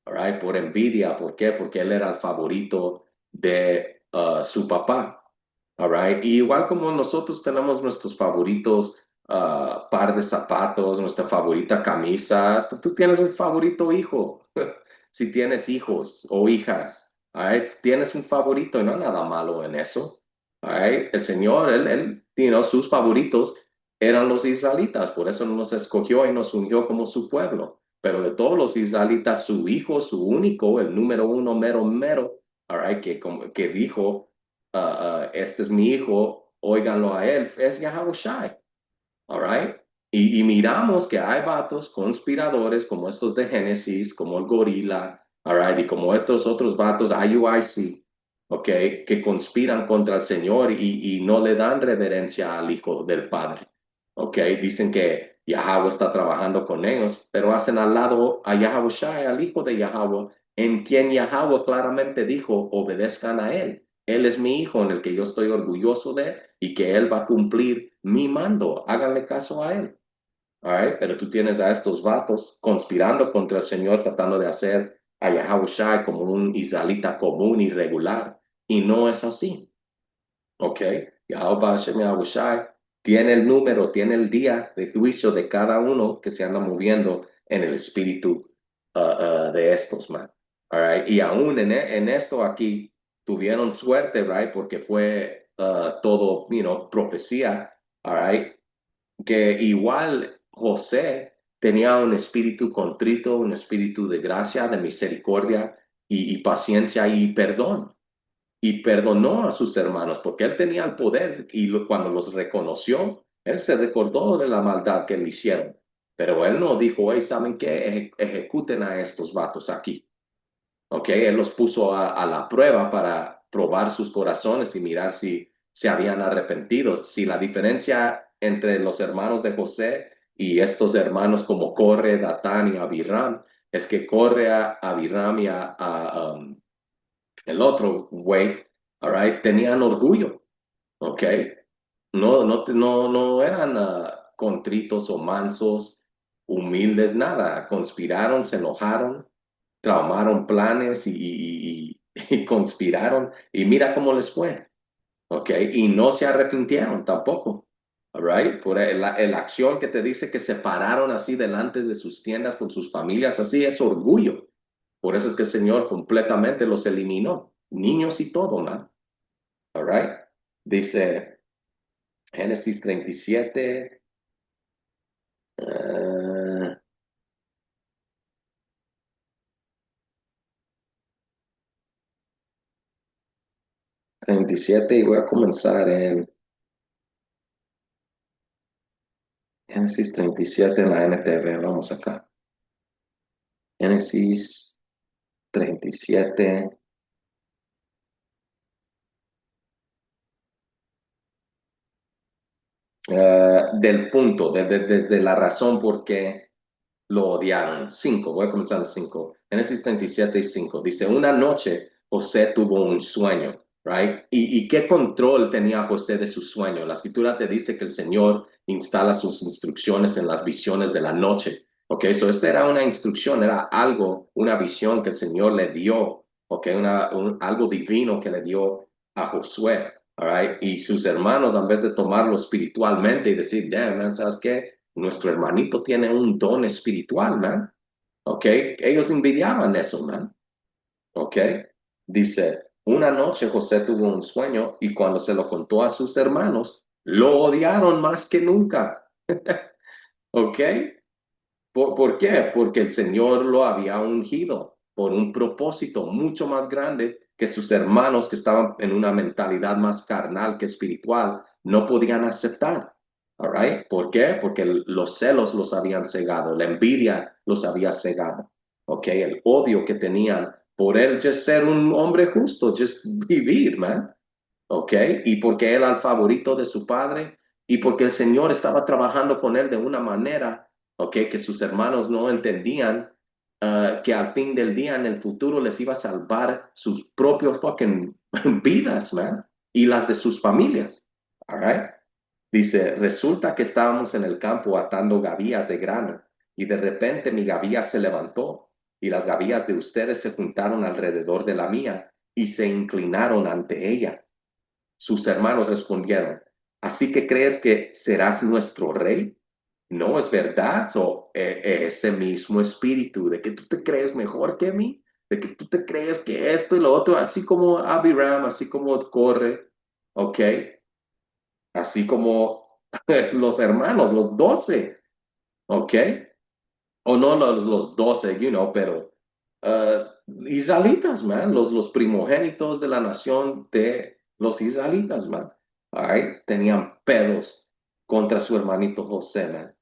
all right, por envidia. ¿Por qué? Porque él era el favorito de su papá. All right. Y igual como nosotros tenemos nuestros favoritos par de zapatos, nuestra favorita camisa, hasta tú tienes un favorito hijo. Si tienes hijos o hijas, all right, tienes un favorito y no hay nada malo en eso. All right. El Señor, sus favoritos eran los israelitas, por eso nos escogió y nos unió como su pueblo. Pero de todos los israelitas, su hijo, su único, el número uno, mero, mero, all right, que dijo, este es mi hijo, óiganlo a él, es Yahushai, all right? Y miramos que hay vatos conspiradores como estos de Génesis, como el gorila, all right, y como estos otros vatos, IUIC, ok, que conspiran contra el Señor y no le dan reverencia al Hijo del Padre, ok, dicen que Yahweh está trabajando con ellos, pero hacen al lado a Yahushai, al Hijo de Yahweh, en quien Yahweh claramente dijo, obedezcan a él. Él es mi hijo en el que yo estoy orgulloso de y que él va a cumplir mi mando. Háganle caso a él. All right? Pero tú tienes a estos vatos conspirando contra el Señor, tratando de hacer a Yahushua como un israelita común y regular. Y no es así. ¿Ok? Yahushua tiene el número, tiene el día de juicio de cada uno que se anda moviendo en el espíritu de estos, man. All right? Y aún en esto aquí, tuvieron suerte, right? Porque fue todo, profecía, all right? Que igual José tenía un espíritu contrito, un espíritu de gracia, de misericordia y paciencia y perdón. Y perdonó a sus hermanos porque él tenía el poder y cuando los reconoció, él se recordó de la maldad que le hicieron. Pero él no dijo, hey, ¿saben qué? Ejecuten a estos vatos aquí. ¿Ok? Él los puso a la prueba para probar sus corazones y mirar si se habían arrepentido. Si la diferencia entre los hermanos de José y estos hermanos como Corre, Datán y Abiram es que Corre a Abiram y el otro güey, all right, tenían orgullo, ¿ok? No eran contritos o mansos, humildes, nada. Conspiraron, se enojaron, traumaron planes y conspiraron. Y mira cómo les fue, ¿ok? Y no se arrepintieron tampoco, all right? Por la acción que te dice que se pararon así delante de sus tiendas con sus familias, así es orgullo. Por eso es que el Señor completamente los eliminó, niños y todo, ¿no? All right. Dice Génesis 37, 37 y voy a comenzar en Génesis 37 en la NTV. Vamos acá. Génesis 37. Del punto, desde la razón por qué lo odiaron. 5, voy a comenzar en 5. Génesis 37 y 5. Dice, una noche José tuvo un sueño, right? ¿Y qué control tenía José de su sueño? La escritura te dice que el Señor instala sus instrucciones en las visiones de la noche. Ok, so esta era una instrucción, era algo, una visión que el Señor le dio, ok, algo divino que le dio a Josué. All right? Y sus hermanos, en vez de tomarlo espiritualmente y decir, damn, man, ¿sabes qué? Nuestro hermanito tiene un don espiritual, man. ¿Ok? Ellos envidiaban eso, man. ¿Ok? Dice, una noche José tuvo un sueño y cuando se lo contó a sus hermanos, lo odiaron más que nunca. ¿Ok? ¿Por qué? Porque el Señor lo había ungido por un propósito mucho más grande que sus hermanos que estaban en una mentalidad más carnal que espiritual no podían aceptar. All right? ¿Por qué? Porque los celos los habían cegado, la envidia los había cegado. ¿Ok? El odio que tenían por él just ser un hombre justo, just vivir, man. ¿Ok? Y porque él era el favorito de su padre y porque el Señor estaba trabajando con él de una manera, ¿ok? Que sus hermanos no entendían que al fin del día en el futuro les iba a salvar sus propios fucking vidas, man, y las de sus familias. All right? Dice, resulta que estábamos en el campo atando gavillas de grano y de repente mi gavilla se levantó y las gavillas de ustedes se juntaron alrededor de la mía y se inclinaron ante ella. Sus hermanos respondieron, ¿así que crees que serás nuestro rey? No es verdad, ese mismo espíritu de que tú te crees mejor que mí, de que tú te crees que esto y lo otro, así como Abiram, así como corre, ¿ok? Así como los hermanos, los 12, ¿ok? O no los 12, pero uh, israelitas, man, los primogénitos de la nación de los israelitas, man. All right? Tenían pedos contra su hermanito José, man.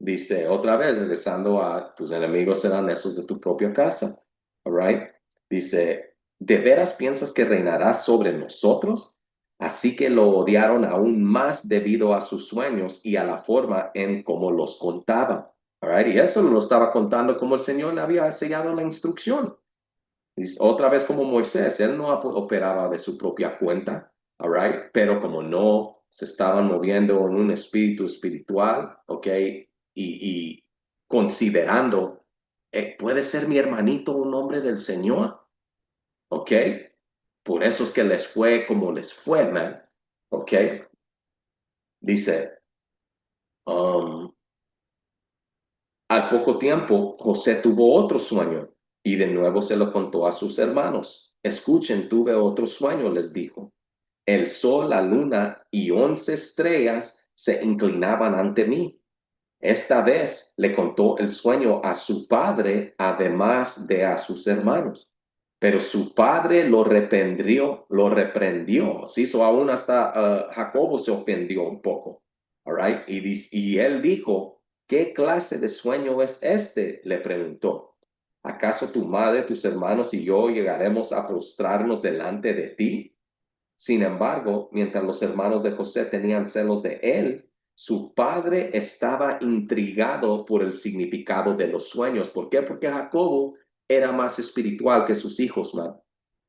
Dice, otra vez, regresando a tus enemigos serán esos de tu propia casa. All right? Dice, ¿de veras piensas que reinarás sobre nosotros? Así que lo odiaron aún más debido a sus sueños y a la forma en cómo los contaba. All right? Y eso lo estaba contando como el Señor le había sellado la instrucción. Dice, otra vez como Moisés, él no operaba de su propia cuenta. All right? Pero como no se estaban moviendo en un espíritu espiritual, ¿ok? Y considerando, ¿puede ser mi hermanito un hombre del Señor? ¿Ok? Por eso es que les fue como les fue, man. ¿Ok? Dice, um, al poco tiempo, José tuvo otro sueño y de nuevo se lo contó a sus hermanos. Escuchen, tuve otro sueño, les dijo. El sol, la luna y 11 estrellas se inclinaban ante mí. Esta vez le contó el sueño a su padre, además de a sus hermanos. Pero su padre lo reprendió. Se hizo aún hasta Jacobo se ofendió un poco. All right? Y él dijo, ¿qué clase de sueño es este? Le preguntó. ¿Acaso tu madre, tus hermanos y yo llegaremos a prostrarnos delante de ti? Sin embargo, mientras los hermanos de José tenían celos de él, su padre estaba intrigado por el significado de los sueños. ¿Por qué? Porque Jacobo era más espiritual que sus hijos, man.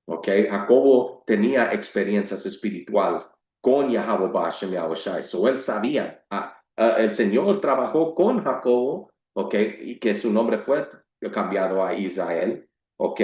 ¿Ok? Jacobo tenía experiencias espirituales con Yahweh Bashem Yahushai. So él sabía, el Señor trabajó con Jacobo, ¿ok? Y que su nombre fue cambiado a Israel, ¿ok?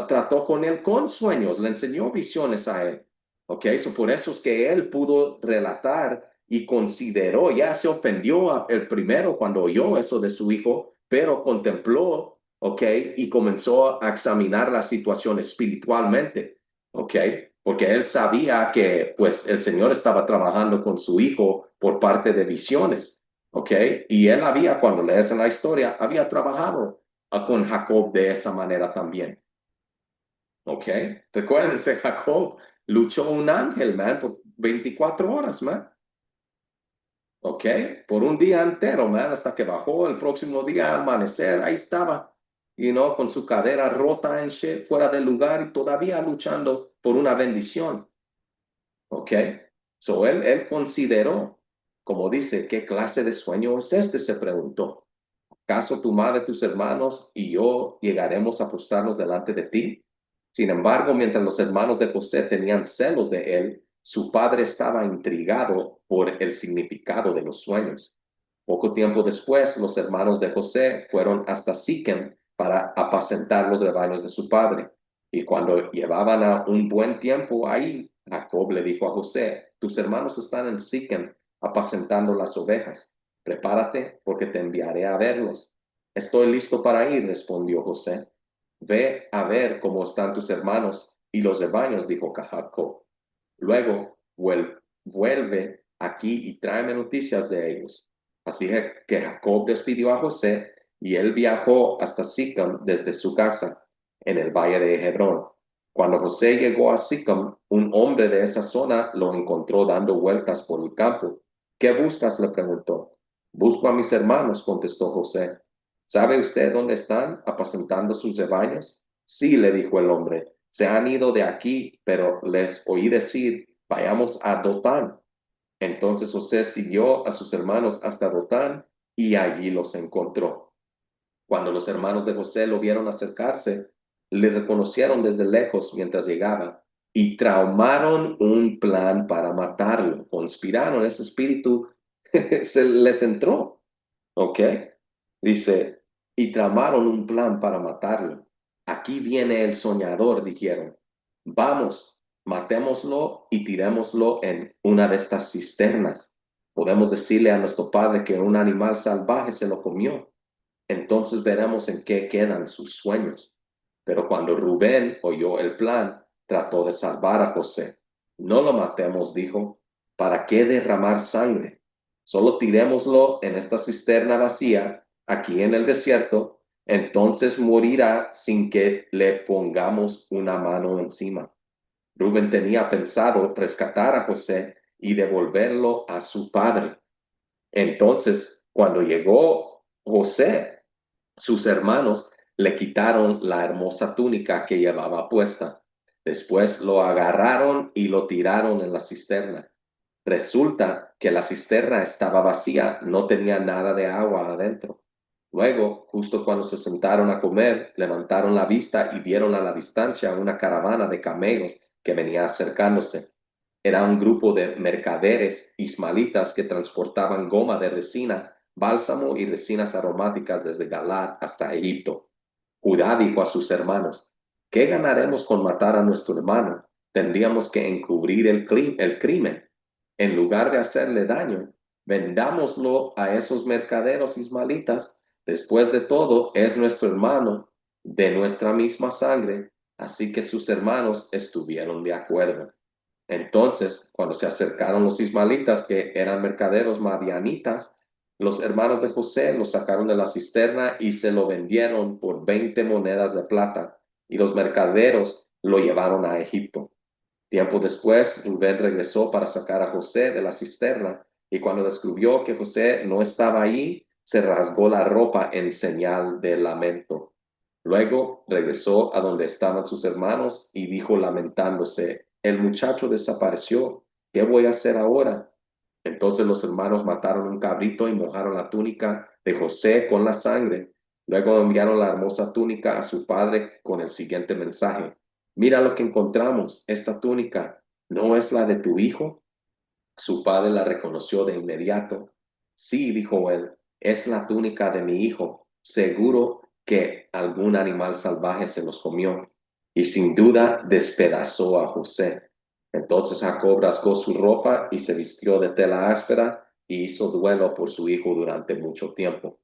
Trató con él con sueños, le enseñó visiones a él. ¿Ok? So por eso es que él pudo relatar y consideró, ya se ofendió el primero cuando oyó eso de su hijo, pero contempló, ¿ok? Y comenzó a examinar la situación espiritualmente, ¿ok? Porque él sabía que pues el Señor estaba trabajando con su hijo por parte de visiones, ¿ok? Y él había, cuando lees en la historia, había trabajado con Jacob de esa manera también. Ok, recuérdense, Jacob luchó un ángel, man, por 24 horas, man. Ok, por un día entero, man, hasta que bajó el próximo día al amanecer, ahí estaba, con su cadera rota en shit, fuera del lugar y todavía luchando por una bendición. Ok, so él consideró, como dice, ¿qué clase de sueño es este? Se preguntó. ¿Acaso tu madre, tus hermanos y yo llegaremos a postrarnos delante de ti? Sin embargo, mientras los hermanos de José tenían celos de él, su padre estaba intrigado por el significado de los sueños. Poco tiempo después, los hermanos de José fueron hasta Siquem para apacentar los rebaños de su padre. Y cuando llevaban a un buen tiempo ahí, Jacob le dijo a José, tus hermanos están en Siquem apacentando las ovejas. Prepárate porque te enviaré a verlos. Estoy listo para ir, respondió José. Ve a ver cómo están tus hermanos y los rebaños, dijo Jacob. Luego vuelve aquí y tráeme noticias de ellos. Así que Jacob despidió a José y él viajó hasta Sicam desde su casa en el valle de Hebrón. Cuando José llegó a Sicam, un hombre de esa zona lo encontró dando vueltas por el campo. ¿Qué buscas? Le preguntó. Busco a mis hermanos, contestó José. ¿Sabe usted dónde están apacentando sus rebaños? Sí, le dijo el hombre. Se han ido de aquí, pero les oí decir, vayamos a Dotán. Entonces José siguió a sus hermanos hasta Dotán y allí los encontró. Cuando los hermanos de José lo vieron acercarse, le reconocieron desde lejos mientras llegaba y traumaron un plan para matarlo. Conspiraron, ese espíritu se les entró, ¿ok? Dice, y tramaron un plan para matarlo. Aquí viene el soñador, dijeron. Vamos, matémoslo y tirémoslo en una de estas cisternas. Podemos decirle a nuestro padre que un animal salvaje se lo comió. Entonces veremos en qué quedan sus sueños. Pero cuando Rubén oyó el plan, trató de salvar a José. No lo matemos, dijo. ¿Para qué derramar sangre? Solo tirémoslo en esta cisterna vacía, aquí en el desierto, entonces morirá sin que le pongamos una mano encima. Rubén tenía pensado rescatar a José y devolverlo a su padre. Entonces, cuando llegó José, sus hermanos le quitaron la hermosa túnica que llevaba puesta. Después lo agarraron y lo tiraron en la cisterna. Resulta que la cisterna estaba vacía, no tenía nada de agua adentro. Luego, justo cuando se sentaron a comer, levantaron la vista y vieron a la distancia una caravana de camellos que venía acercándose. Era un grupo de mercaderes ismaelitas que transportaban goma de resina, bálsamo y resinas aromáticas desde Galat hasta Egipto. Judá dijo a sus hermanos, ¿qué ganaremos con matar a nuestro hermano? Tendríamos que encubrir el crimen. En lugar de hacerle daño, vendámoslo a esos mercaderos ismaelitas. Después de todo, es nuestro hermano, de nuestra misma sangre. Así que sus hermanos estuvieron de acuerdo. Entonces, cuando se acercaron los ismaelitas, que eran mercaderos madianitas, los hermanos de José lo sacaron de la cisterna y se lo vendieron por 20 monedas de plata, y los mercaderos lo llevaron a Egipto. Tiempo después, Rubén regresó para sacar a José de la cisterna, y cuando descubrió que José no estaba ahí, se rasgó la ropa en señal de lamento. Luego regresó a donde estaban sus hermanos y dijo lamentándose: el muchacho desapareció, ¿qué voy a hacer ahora? Entonces los hermanos mataron un cabrito y mojaron la túnica de José con la sangre. Luego enviaron la hermosa túnica a su padre con el siguiente mensaje: mira lo que encontramos, esta túnica, ¿no es la de tu hijo? Su padre la reconoció de inmediato. Sí, dijo él, es la túnica de mi hijo. Seguro que algún animal salvaje se los comió. Y sin duda despedazó a José. Entonces Jacob rasgó su ropa y se vistió de tela áspera y hizo duelo por su hijo durante mucho tiempo.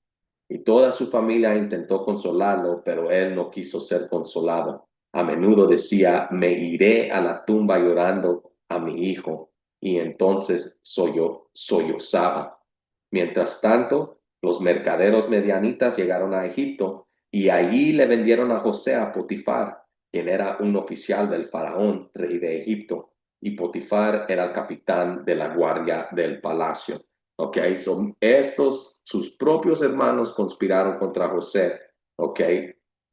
Y toda su familia intentó consolarlo, pero él no quiso ser consolado. A menudo decía: me iré a la tumba llorando a mi hijo, y entonces sollozaba. Mientras tanto, los mercaderos medianitas llegaron a Egipto y allí le vendieron a José a Potifar, quien era un oficial del faraón, rey de Egipto, y Potifar era el capitán de la guardia del palacio. Ok, son estos, sus propios hermanos conspiraron contra José, ok,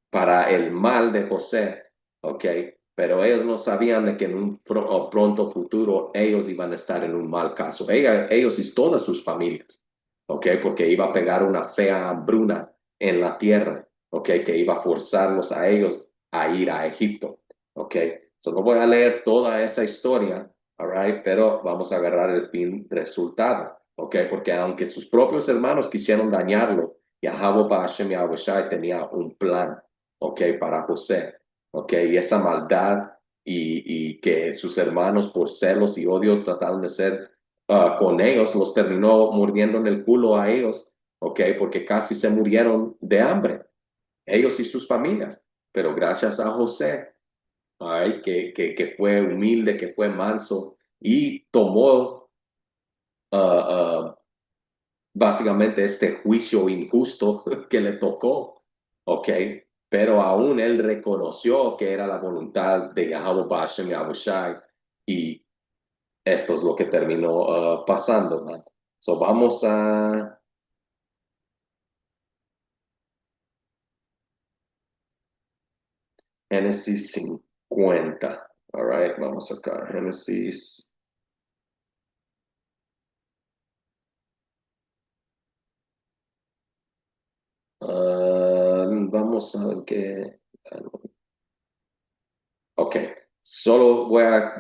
para el mal de José, ok, pero ellos no sabían de que en un pronto futuro ellos iban a estar en un mal caso, ellos y todas sus familias, ok, porque iba a pegar una fea hambruna en la tierra, ok, que iba a forzarlos a ellos a ir a Egipto, ok. So no voy a leer toda esa historia, all right, pero vamos a agarrar el fin resultado. ¿Ok? Porque aunque sus propios hermanos quisieron dañarlo, Yahweh Hashem Yahushai tenía un plan, ¿ok? Para José, ¿ok? Y esa maldad y que sus hermanos por celos y odios trataron de ser con ellos, los terminó mordiendo en el culo a ellos, ¿ok? Porque casi se murieron de hambre, ellos y sus familias. Pero gracias a José, ay, que fue humilde, que fue manso y tomó uh, básicamente este juicio injusto que le tocó, ¿ok? Pero aún él reconoció que era la voluntad de Yahweh Bashem Yahushai y esto es lo que terminó pasando, man. So vamos a Génesis 50. All right, vamos acá, Génesis. Vamos a ver qué. Ok, solo voy a,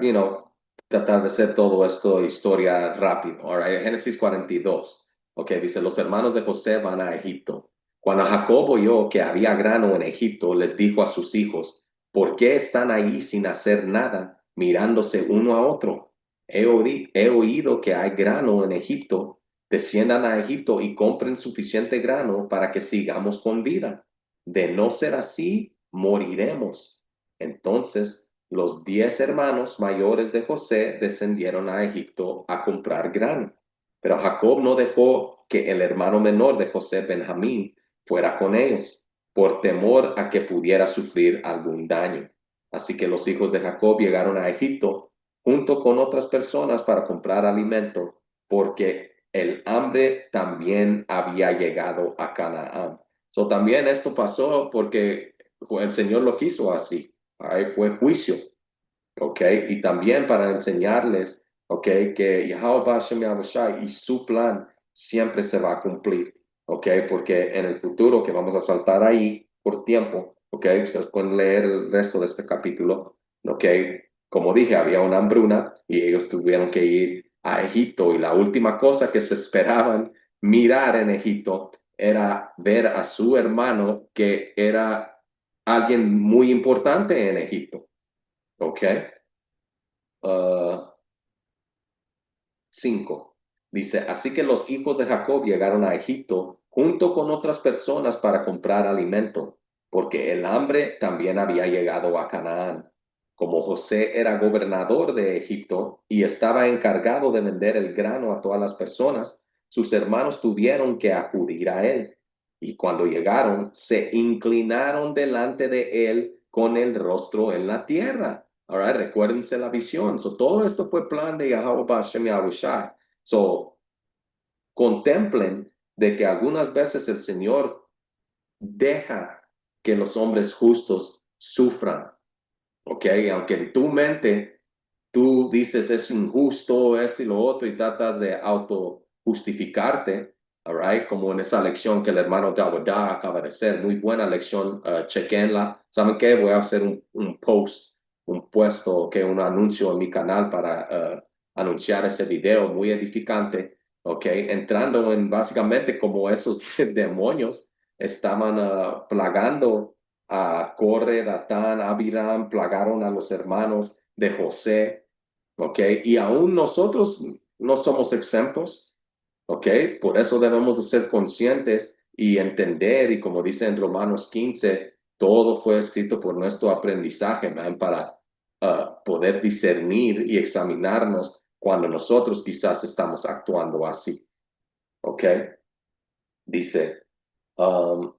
tratar de hacer todo esto historia rápido. All right, Génesis 42. Ok, dice, los hermanos de José van a Egipto. Cuando Jacob oyó que había grano en Egipto, les dijo a sus hijos: ¿por qué están ahí sin hacer nada, mirándose uno a otro? He oído que hay grano en Egipto. Desciendan a Egipto y compren suficiente grano para que sigamos con vida. De no ser así, moriremos. Entonces los 10 hermanos mayores de José descendieron a Egipto a comprar grano. Pero Jacob no dejó que el hermano menor de José, Benjamín, fuera con ellos, por temor a que pudiera sufrir algún daño. Así que los hijos de Jacob llegaron a Egipto junto con otras personas para comprar alimento, porque el hambre también había llegado a Canaán. So, también esto pasó porque el Señor lo quiso así. Ahí fue juicio, ¿ok? Y también para enseñarles, ¿ok? Que Yahweh Hashem Yahushai y su plan siempre se va a cumplir, ¿ok? Porque en el futuro, que vamos a saltar ahí por tiempo, ¿ok? Ustedes pueden leer el resto de este capítulo, ¿ok? Como dije, había una hambruna y ellos tuvieron que ir a Egipto y la última cosa que se esperaban mirar en Egipto era ver a su hermano que era alguien muy importante en Egipto. ¿Ok? 5. Dice, así que los hijos de Jacob llegaron a Egipto junto con otras personas para comprar alimento. porque el hambre también había llegado a Canaán. Como José era gobernador de Egipto y estaba encargado de vender el grano a todas las personas, sus hermanos tuvieron que acudir a él. Y cuando llegaron, se inclinaron delante de él con el rostro en la tierra. Ahora, recuérdense la visión. Todo esto fue plan de Yahweh Hashem Yahushai. Contemplen de que algunas veces el Señor deja que los hombres justos sufran, ¿ok? Aunque en tu mente tú dices es injusto esto y lo otro y tratas de auto justificarte, all right? Como en esa lección que el hermano Dawada acaba de hacer, muy buena lección, chequenla. ¿Saben qué? Voy a hacer un post, un puesto, que un anuncio en mi canal para anunciar ese video muy edificante, ¿ok? Entrando en básicamente como esos demonios estaban plagando a Corre, Datán, Abiram, plagaron a los hermanos de José, ¿ok? Y aún nosotros no somos exentos, ¿ok? Por eso debemos de ser conscientes y entender, y como dice en Romanos 15, todo fue escrito por nuestro aprendizaje, man, para poder discernir y examinarnos cuando nosotros quizás estamos actuando así, ¿ok? Dice, um,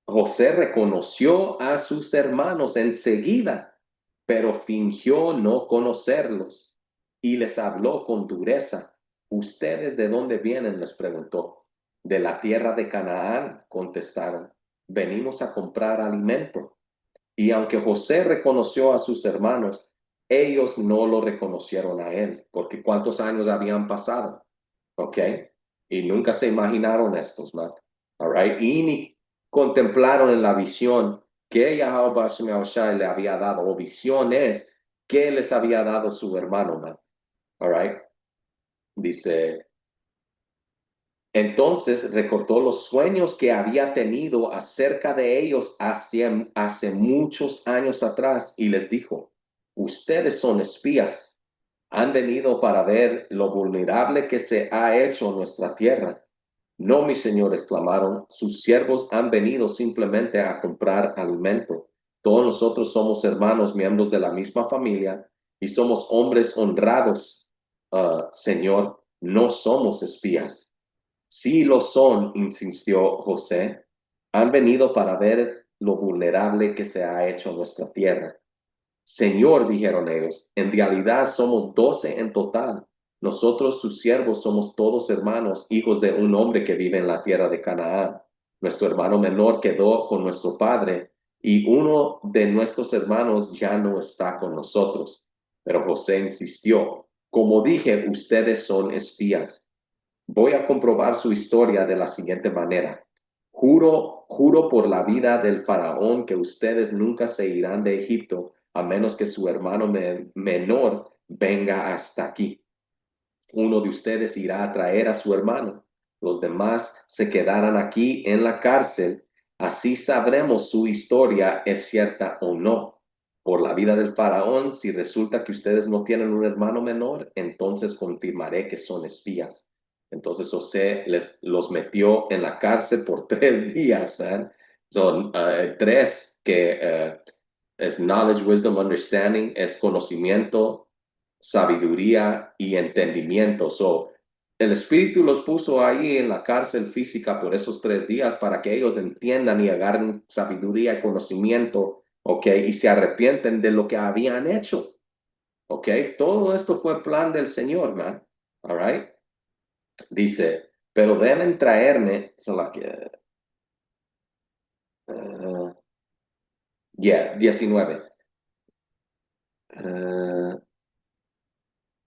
José reconoció a sus hermanos enseguida, pero fingió no conocerlos y les habló con dureza. ¿Ustedes de dónde vienen?, les preguntó. De la tierra de Canaán, contestaron. Venimos a comprar alimento. Y aunque José reconoció a sus hermanos, ellos no lo reconocieron a él, porque ¿cuántos años habían pasado? ¿Ok? Y nunca se imaginaron estos, man. All right? Y ni contemplaron en la visión que Yahweh Bashem Yahushai le había dado, o visiones que les había dado su hermano, man. All right? Dice, entonces recordó los sueños que había tenido acerca de ellos hace muchos años atrás y les dijo, ustedes son espías, han venido para ver lo vulnerable que se ha hecho nuestra tierra. No, mis señores, clamaron, sus siervos han venido simplemente a comprar alimento. Todos nosotros somos hermanos, miembros de la misma familia y somos hombres honrados, Señor, no somos espías. Sí lo son, insistió José. Han venido para ver lo vulnerable que se ha hecho nuestra tierra. Señor, dijeron ellos, en realidad somos 12 en total. Nosotros, sus siervos, somos todos hermanos, hijos de un hombre que vive en la tierra de Canaán. Nuestro hermano menor quedó con nuestro padre y uno de nuestros hermanos ya no está con nosotros. Pero José insistió, como dije, ustedes son espías. Voy a comprobar su historia de la siguiente manera. Juro por la vida del faraón que ustedes nunca se irán de Egipto a menos que su hermano menor venga hasta aquí. Uno de ustedes irá a traer a su hermano. Los demás se quedarán aquí en la cárcel. Así sabremos su historia es cierta o no. Por la vida del faraón, si resulta que ustedes no tienen un hermano menor, entonces confirmaré que son espías. Entonces José los metió en la cárcel por 3 días. Son tres que es knowledge, wisdom, understanding, es conocimiento, sabiduría y entendimiento. El Espíritu los puso ahí en la cárcel física por esos 3 días para que ellos entiendan y agarren sabiduría y conocimiento, ¿ok? Y se arrepienten de lo que habían hecho, ¿ok? Todo esto fue plan del Señor, man. All right? Dice, pero deben traerme, so like, 19. Uh,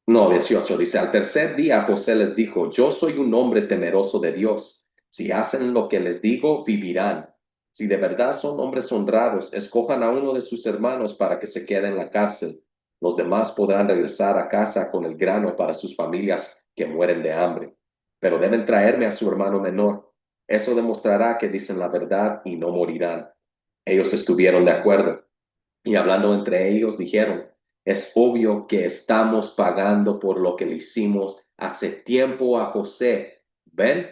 No, 18 dice, al tercer día José les dijo, yo soy un hombre temeroso de Dios. Si hacen lo que les digo, vivirán. Si de verdad son hombres honrados, escojan a uno de sus hermanos para que se quede en la cárcel. Los demás podrán regresar a casa con el grano para sus familias que mueren de hambre. Pero deben traerme a su hermano menor. Eso demostrará que dicen la verdad y no morirán. Ellos estuvieron de acuerdo. Y hablando entre ellos, dijeron, es obvio que estamos pagando por lo que le hicimos hace tiempo a José. ¿Ven?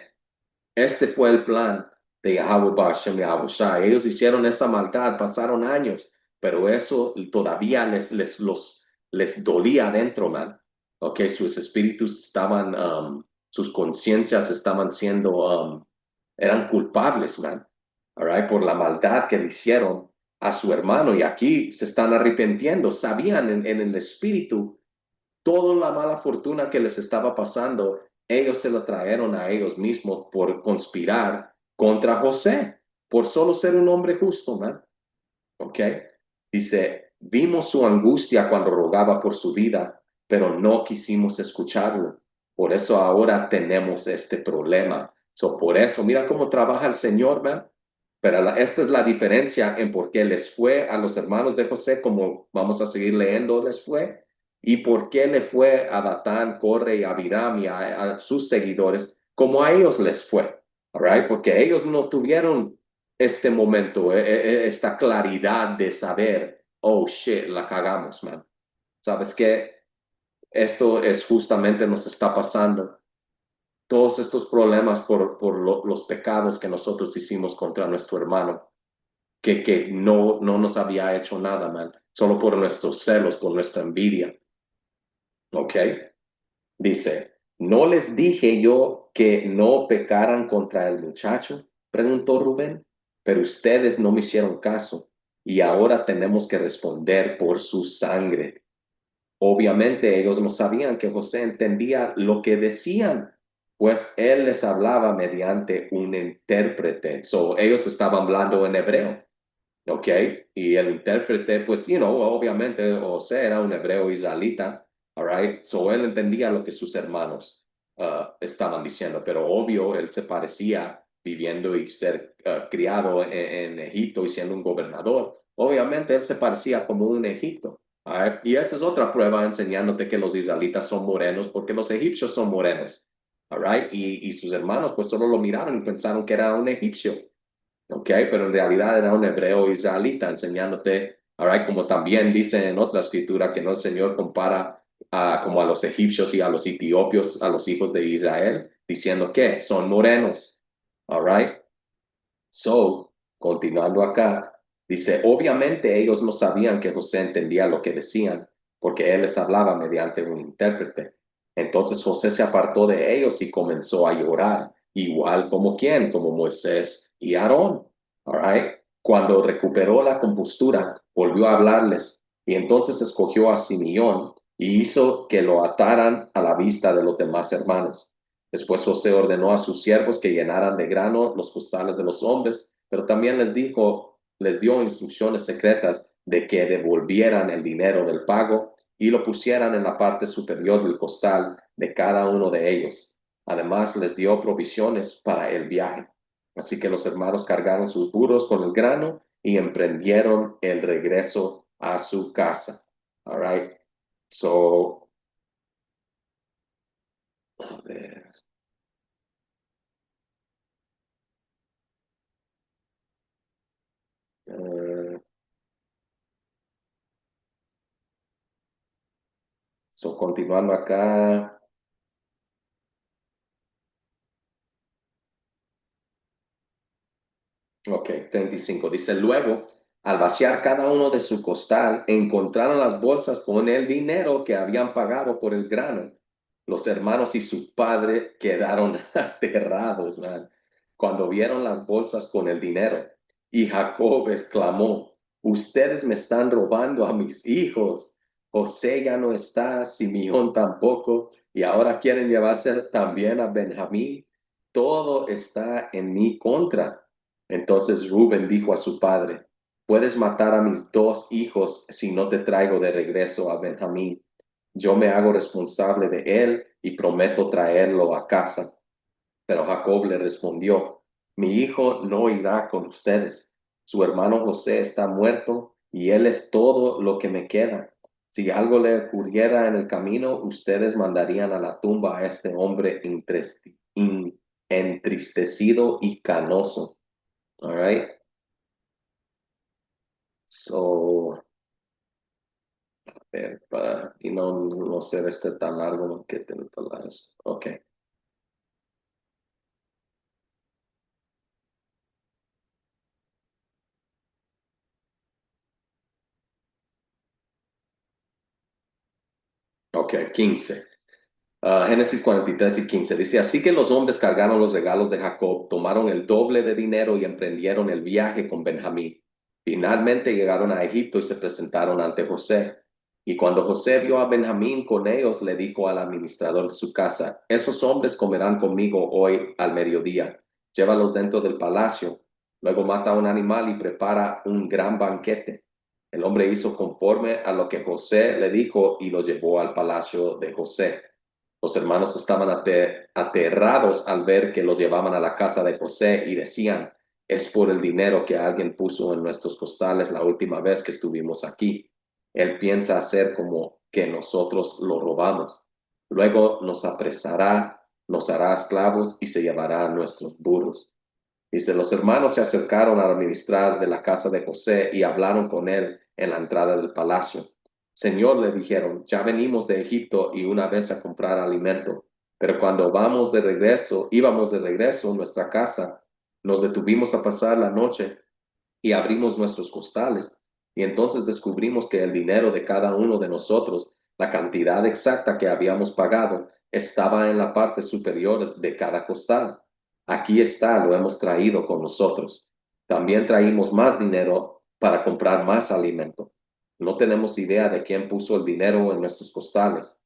Este fue el plan. de Yahweh Bashem Yahweh Shai. Ellos hicieron esa maldad, pasaron años, pero eso todavía les dolía adentro, man. Ok, sus espíritus estaban, sus conciencias estaban siendo, eran culpables, man. All right, por la maldad que le hicieron a su hermano. Y aquí se están arrepintiendo. Sabían en el espíritu toda la mala fortuna que les estaba pasando, ellos se lo trajeron a ellos mismos por conspirar contra José, por solo ser un hombre justo, man. ¿Ok? Dice, vimos su angustia cuando rogaba por su vida, pero no quisimos escucharlo. Por eso ahora tenemos este problema. So, por eso, mira cómo trabaja el Señor, man. Pero esta es la diferencia en por qué les fue a los hermanos de José, como vamos a seguir leyendo, les fue, y por qué le fue a Datán, Corre y Abiram y a sus seguidores, como a ellos les fue. All right? Porque ellos no tuvieron este momento, esta claridad de saber, oh shit, la cagamos, man. ¿Sabes qué? Esto es justamente nos está pasando. Todos estos problemas por los pecados que nosotros hicimos contra nuestro hermano, que no nos había hecho nada, man, solo por nuestros celos, por nuestra envidia. ¿Ok? Dice, ¿no les dije yo que no pecaran contra el muchacho? Preguntó Rubén, pero ustedes no me hicieron caso y ahora tenemos que responder por su sangre. Obviamente ellos no sabían que José entendía lo que decían, pues él les hablaba mediante un intérprete. So, ellos estaban hablando en hebreo, ¿ok? Y el intérprete, pues, obviamente José era un hebreo israelita, all right? So él entendía lo que sus hermanos estaban diciendo, pero obvio él se parecía viviendo y ser criado en Egipto y siendo un gobernador. Obviamente él se parecía como un Egipto. All right? Y esa es otra prueba enseñándote que los israelitas son morenos porque los egipcios son morenos. All right? Y sus hermanos pues solo lo miraron y pensaron que era un egipcio. ¿Ok? Pero en realidad era un hebreo israelita enseñándote, all right, como también dice en otra escritura que no el Señor compara como a los egipcios y a los etiopios, a los hijos de Israel, diciendo que son morenos, all right. So, continuando acá, dice, obviamente ellos no sabían que José entendía lo que decían, porque él les hablaba mediante un intérprete. Entonces José se apartó de ellos y comenzó a llorar, igual como quién, como Moisés y Aarón. All right. Cuando recuperó la compostura, volvió a hablarles y entonces escogió a Simeón y hizo que lo ataran a la vista de los demás hermanos. Después José ordenó a sus siervos que llenaran de grano los costales de los hombres, pero también les dio instrucciones secretas de que devolvieran el dinero del pago y lo pusieran en la parte superior del costal de cada uno de ellos. Además, les dio provisiones para el viaje. Así que los hermanos cargaron sus burros con el grano y emprendieron el regreso a su casa. All right. So, a ver. Uh, continuando acá. Ok, 35. Dice, luego, al vaciar cada uno de su costal, encontraron las bolsas con el dinero que habían pagado por el grano. Los hermanos y su padre quedaron aterrados, man, cuando vieron las bolsas con el dinero. Y Jacob exclamó, ustedes me están robando a mis hijos. José ya no está, Simeón tampoco, y ahora quieren llevarse también a Benjamín. Todo está en mi contra. Entonces Rubén dijo a su padre, puedes matar a mis dos hijos si no te traigo de regreso a Benjamín. Yo me hago responsable de él y prometo traerlo a casa. Pero Jacob le respondió, mi hijo no irá con ustedes. Su hermano José está muerto y él es todo lo que me queda. Si algo le ocurriera en el camino, ustedes mandarían a la tumba a este hombre entristecido y canoso. All right. So, y no ser este tan largo, no que tener palabras. Ok. Ok, 15. Génesis 43 y 15 dice, así que los hombres cargaron los regalos de Jacob, tomaron el doble de dinero y emprendieron el viaje con Benjamín. Finalmente llegaron a Egipto y se presentaron ante José. Y cuando José vio a Benjamín con ellos, le dijo al administrador de su casa, esos hombres comerán conmigo hoy al mediodía. Llévalos dentro del palacio. Luego mata un animal y prepara un gran banquete. El hombre hizo conforme a lo que José le dijo y lo llevó al palacio de José. Los hermanos estaban aterrados al ver que los llevaban a la casa de José y decían, es por el dinero que alguien puso en nuestros costales la última vez que estuvimos aquí. Él piensa hacer como que nosotros lo robamos. Luego nos apresará, nos hará esclavos y se llevará a nuestros burros. Dice, los hermanos se acercaron al administrar de la casa de José y hablaron con él en la entrada del palacio. Señor, le dijeron, ya venimos de Egipto y una vez a comprar alimento, pero cuando íbamos de regreso a nuestra casa, nos detuvimos a pasar la noche y abrimos nuestros costales. Y entonces descubrimos que el dinero de cada uno de nosotros, la cantidad exacta que habíamos pagado, estaba en la parte superior de cada costal. Aquí está, lo hemos traído con nosotros. También traímos más dinero para comprar más alimento. No tenemos idea de quién puso el dinero en nuestros costales.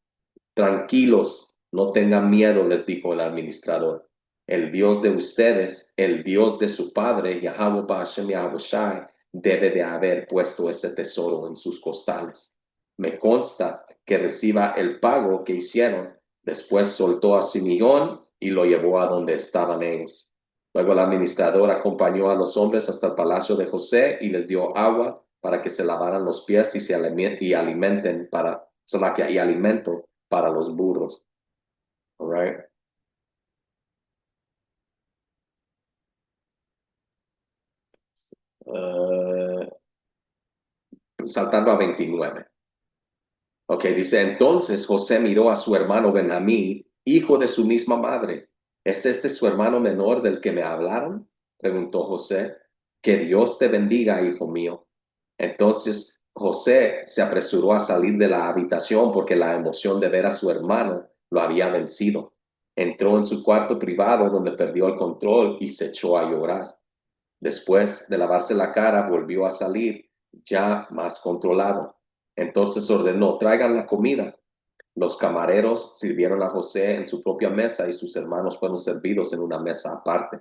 Tranquilos, no tengan miedo, les dijo el administrador. El Dios de ustedes, el Dios de su padre, Yahweh Ba'ashem Yahushai, debe de haber puesto ese tesoro en sus costales. Me consta que reciba el pago que hicieron. Después soltó a Simeón y lo llevó a donde estaban ellos. Luego el administrador acompañó a los hombres hasta el palacio de José y les dio agua para que se lavaran los pies y alimenten y alimento para los burros. All right. Uh, Saltando a 29. Ok, dice, entonces José miró a su hermano Benjamín, hijo de su misma madre. ¿Es este su hermano menor del que me hablaron? Preguntó José. Que Dios te bendiga, hijo mío. Entonces José se apresuró a salir de la habitación porque la emoción de ver a su hermano lo había vencido. Entró en su cuarto privado donde perdió el control y se echó a llorar. Después de lavarse la cara, volvió a salir, ya más controlado. Entonces ordenó, traigan la comida. Los camareros sirvieron a José en su propia mesa y sus hermanos fueron servidos en una mesa aparte.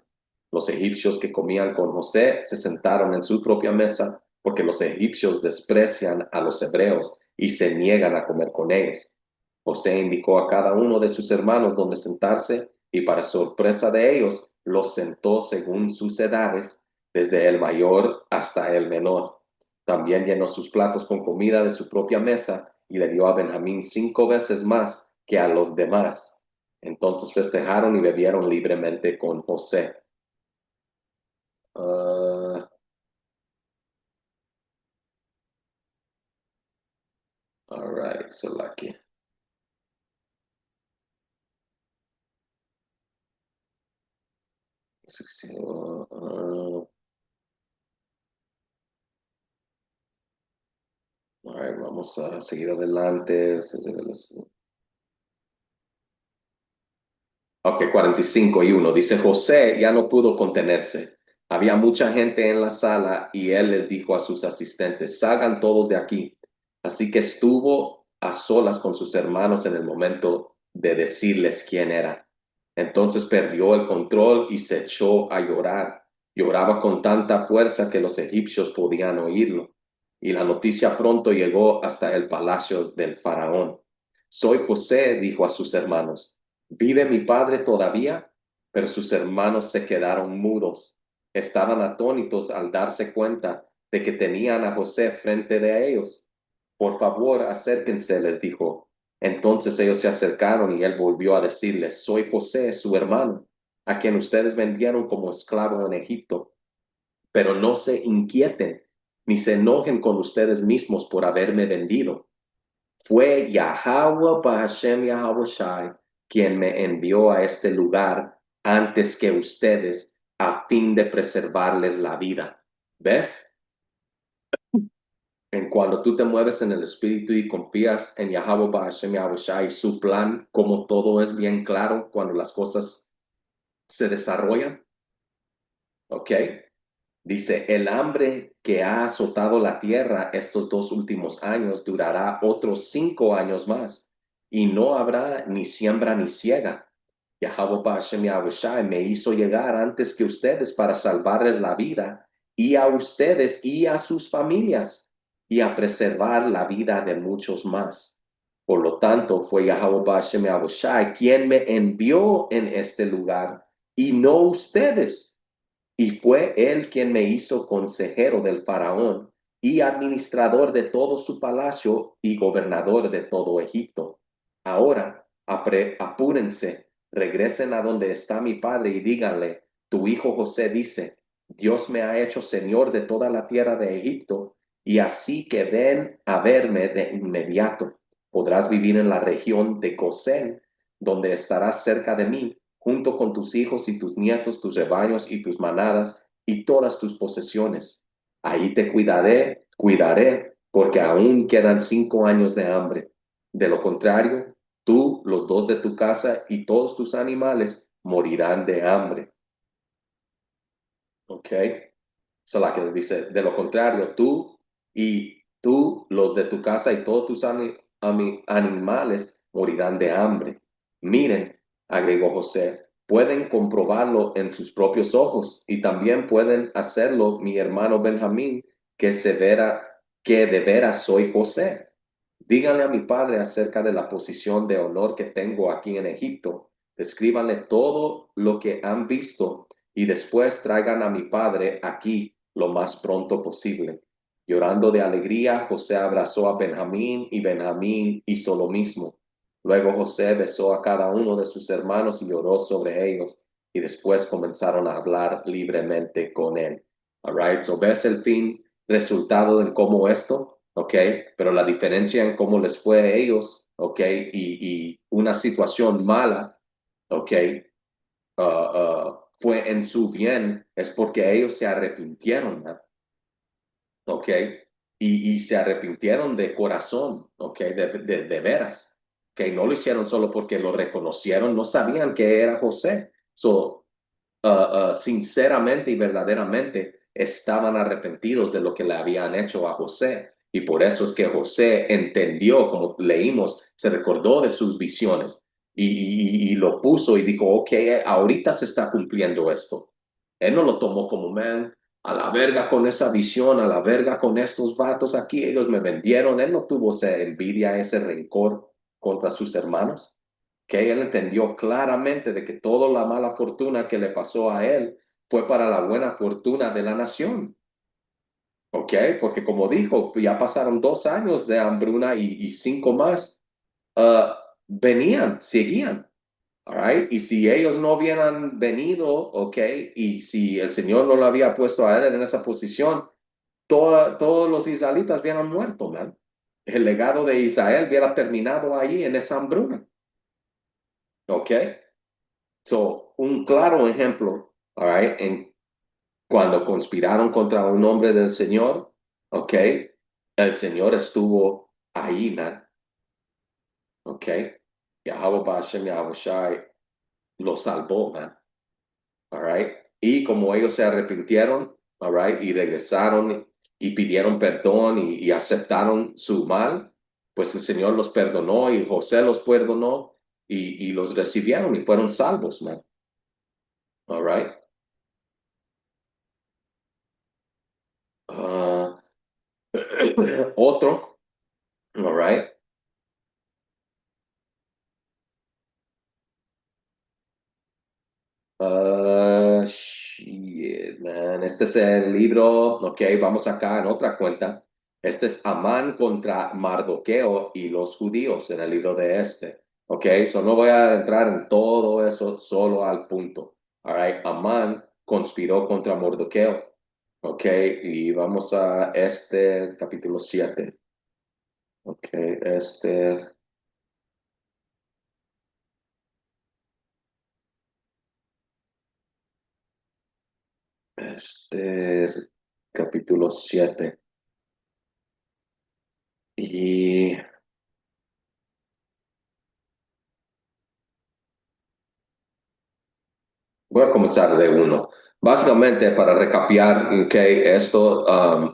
Los egipcios que comían con José se sentaron en su propia mesa porque los egipcios desprecian a los hebreos y se niegan a comer con ellos. José indicó a cada uno de sus hermanos dónde sentarse y para sorpresa de ellos los sentó según sus edades, desde el mayor hasta el menor. También llenó sus platos con comida de su propia mesa y le dio a Benjamín 5 veces más que a los demás. Entonces festejaron y bebieron libremente con José. Uh, all right, so lucky. All right, vamos a seguir adelante. Ok, 45:1. Dice, José ya no pudo contenerse. Había mucha gente en la sala y él les dijo a sus asistentes, salgan todos de aquí. Así que estuvo a solas con sus hermanos en el momento de decirles quién era. Entonces perdió el control y se echó a llorar. Lloraba con tanta fuerza que los egipcios podían oírlo. Y la noticia pronto llegó hasta el palacio del faraón. Soy José, dijo a sus hermanos. ¿Vive mi padre todavía? Pero sus hermanos se quedaron mudos. Estaban atónitos al darse cuenta de que tenían a José frente de ellos. Por favor, acérquense, les dijo. Entonces ellos se acercaron y él volvió a decirles, soy José, su hermano, a quien ustedes vendieron como esclavo en Egipto. Pero no se inquieten ni se enojen con ustedes mismos por haberme vendido. Fue Yahweh Bahashem Yahushai quien me envió a este lugar antes que ustedes a fin de preservarles la vida. ¿Ves? En cuando tú te mueves en el Espíritu y confías en Yahweh Ba'ashem Yahushua y su plan, como todo es bien claro cuando las cosas se desarrollan, ¿ok? Dice, el hambre que ha azotado la tierra estos 2 últimos años durará otros 5 años más, y no habrá ni siembra ni siega. Yahweh Ba'ashem Yahushua me hizo llegar antes que ustedes para salvarles la vida, y a ustedes y a sus familias, y a preservar la vida de muchos más. Por lo tanto, fue Yahweh Ba'ashem Yahushua quien me envió en este lugar, y no ustedes. Y fue él quien me hizo consejero del faraón y administrador de todo su palacio y gobernador de todo Egipto. Ahora, apúrense, regresen a donde está mi padre y díganle, tu hijo José dice, Dios me ha hecho señor de toda la tierra de Egipto, y así que ven a verme de inmediato. Podrás vivir en la región de Gosén, donde estarás cerca de mí junto con tus hijos y tus nietos, tus rebaños y tus manadas y todas tus posesiones. Ahí te cuidaré, porque aún quedan 5 años de hambre. De lo contrario, tú, los dos de tu casa y todos tus animales morirán de hambre. ¿Ok? So, la que dice, de lo contrario, tú, los de tu casa y todos tus animales morirán de hambre. Miren, agregó José, pueden comprobarlo en sus propios ojos y también pueden hacerlo mi hermano Benjamín, que de veras soy José. Díganle a mi padre acerca de la posición de honor que tengo aquí en Egipto. Escríbanle todo lo que han visto y después traigan a mi padre aquí lo más pronto posible. Llorando de alegría, José abrazó a Benjamín y Benjamín hizo lo mismo. Luego José besó a cada uno de sus hermanos y lloró sobre ellos y después comenzaron a hablar libremente con él. All right, so ves el fin resultado en cómo esto, ¿ok? Pero la diferencia en cómo les fue a ellos, ¿ok? Y una situación mala, ¿ok? Fue en su bien, es porque ellos se arrepintieron, ¿no? ¿Ok? Y se arrepintieron de corazón, ¿ok? De veras, que no lo hicieron solo porque lo reconocieron, no sabían que era José. So, sinceramente y verdaderamente estaban arrepentidos de lo que le habían hecho a José. Y por eso es que José entendió, como leímos, se recordó de sus visiones y lo puso y dijo, ok, ahorita se está cumpliendo esto. Él no lo tomó como, man, a la verga con esa visión, a la verga con estos vatos aquí, ellos me vendieron. Él no tuvo esa envidia, ese rencor contra sus hermanos, que él entendió claramente de que toda la mala fortuna que le pasó a él fue para la buena fortuna de la nación. ¿Ok? Porque como dijo, ya pasaron 2 años de hambruna y 5 más venían, seguían. All right? Y si ellos no hubieran venido, ¿ok? Y si el Señor no lo había puesto a él en esa posición, todos los israelitas hubieran muerto, man. El legado de Israel hubiera terminado ahí en esa hambruna. ¿Ok? So, un claro ejemplo, all right, en cuando conspiraron contra un hombre del Señor, ok, el Señor estuvo ahí, man, ok. Yahweh Bashem Yahushai lo salvó, man, all right. Y como ellos se arrepintieron, all right, y regresaron y pidieron perdón y aceptaron su mal, pues el Señor los perdonó y José los perdonó y los recibieron y fueron salvos, man, all right. Ah, otro, all right. Shit, man. Este es el libro, ok, vamos acá en otra cuenta. Este es Amán contra Mardoqueo y los judíos en el libro de este. Ok, so no voy a entrar en todo eso, solo al punto. All right, Amán conspiró contra Mardoqueo. Ok, y vamos a este capítulo 7. Ok, este. Este capítulo 7. Y voy a comenzar de uno. Básicamente, para recapiar, que esto,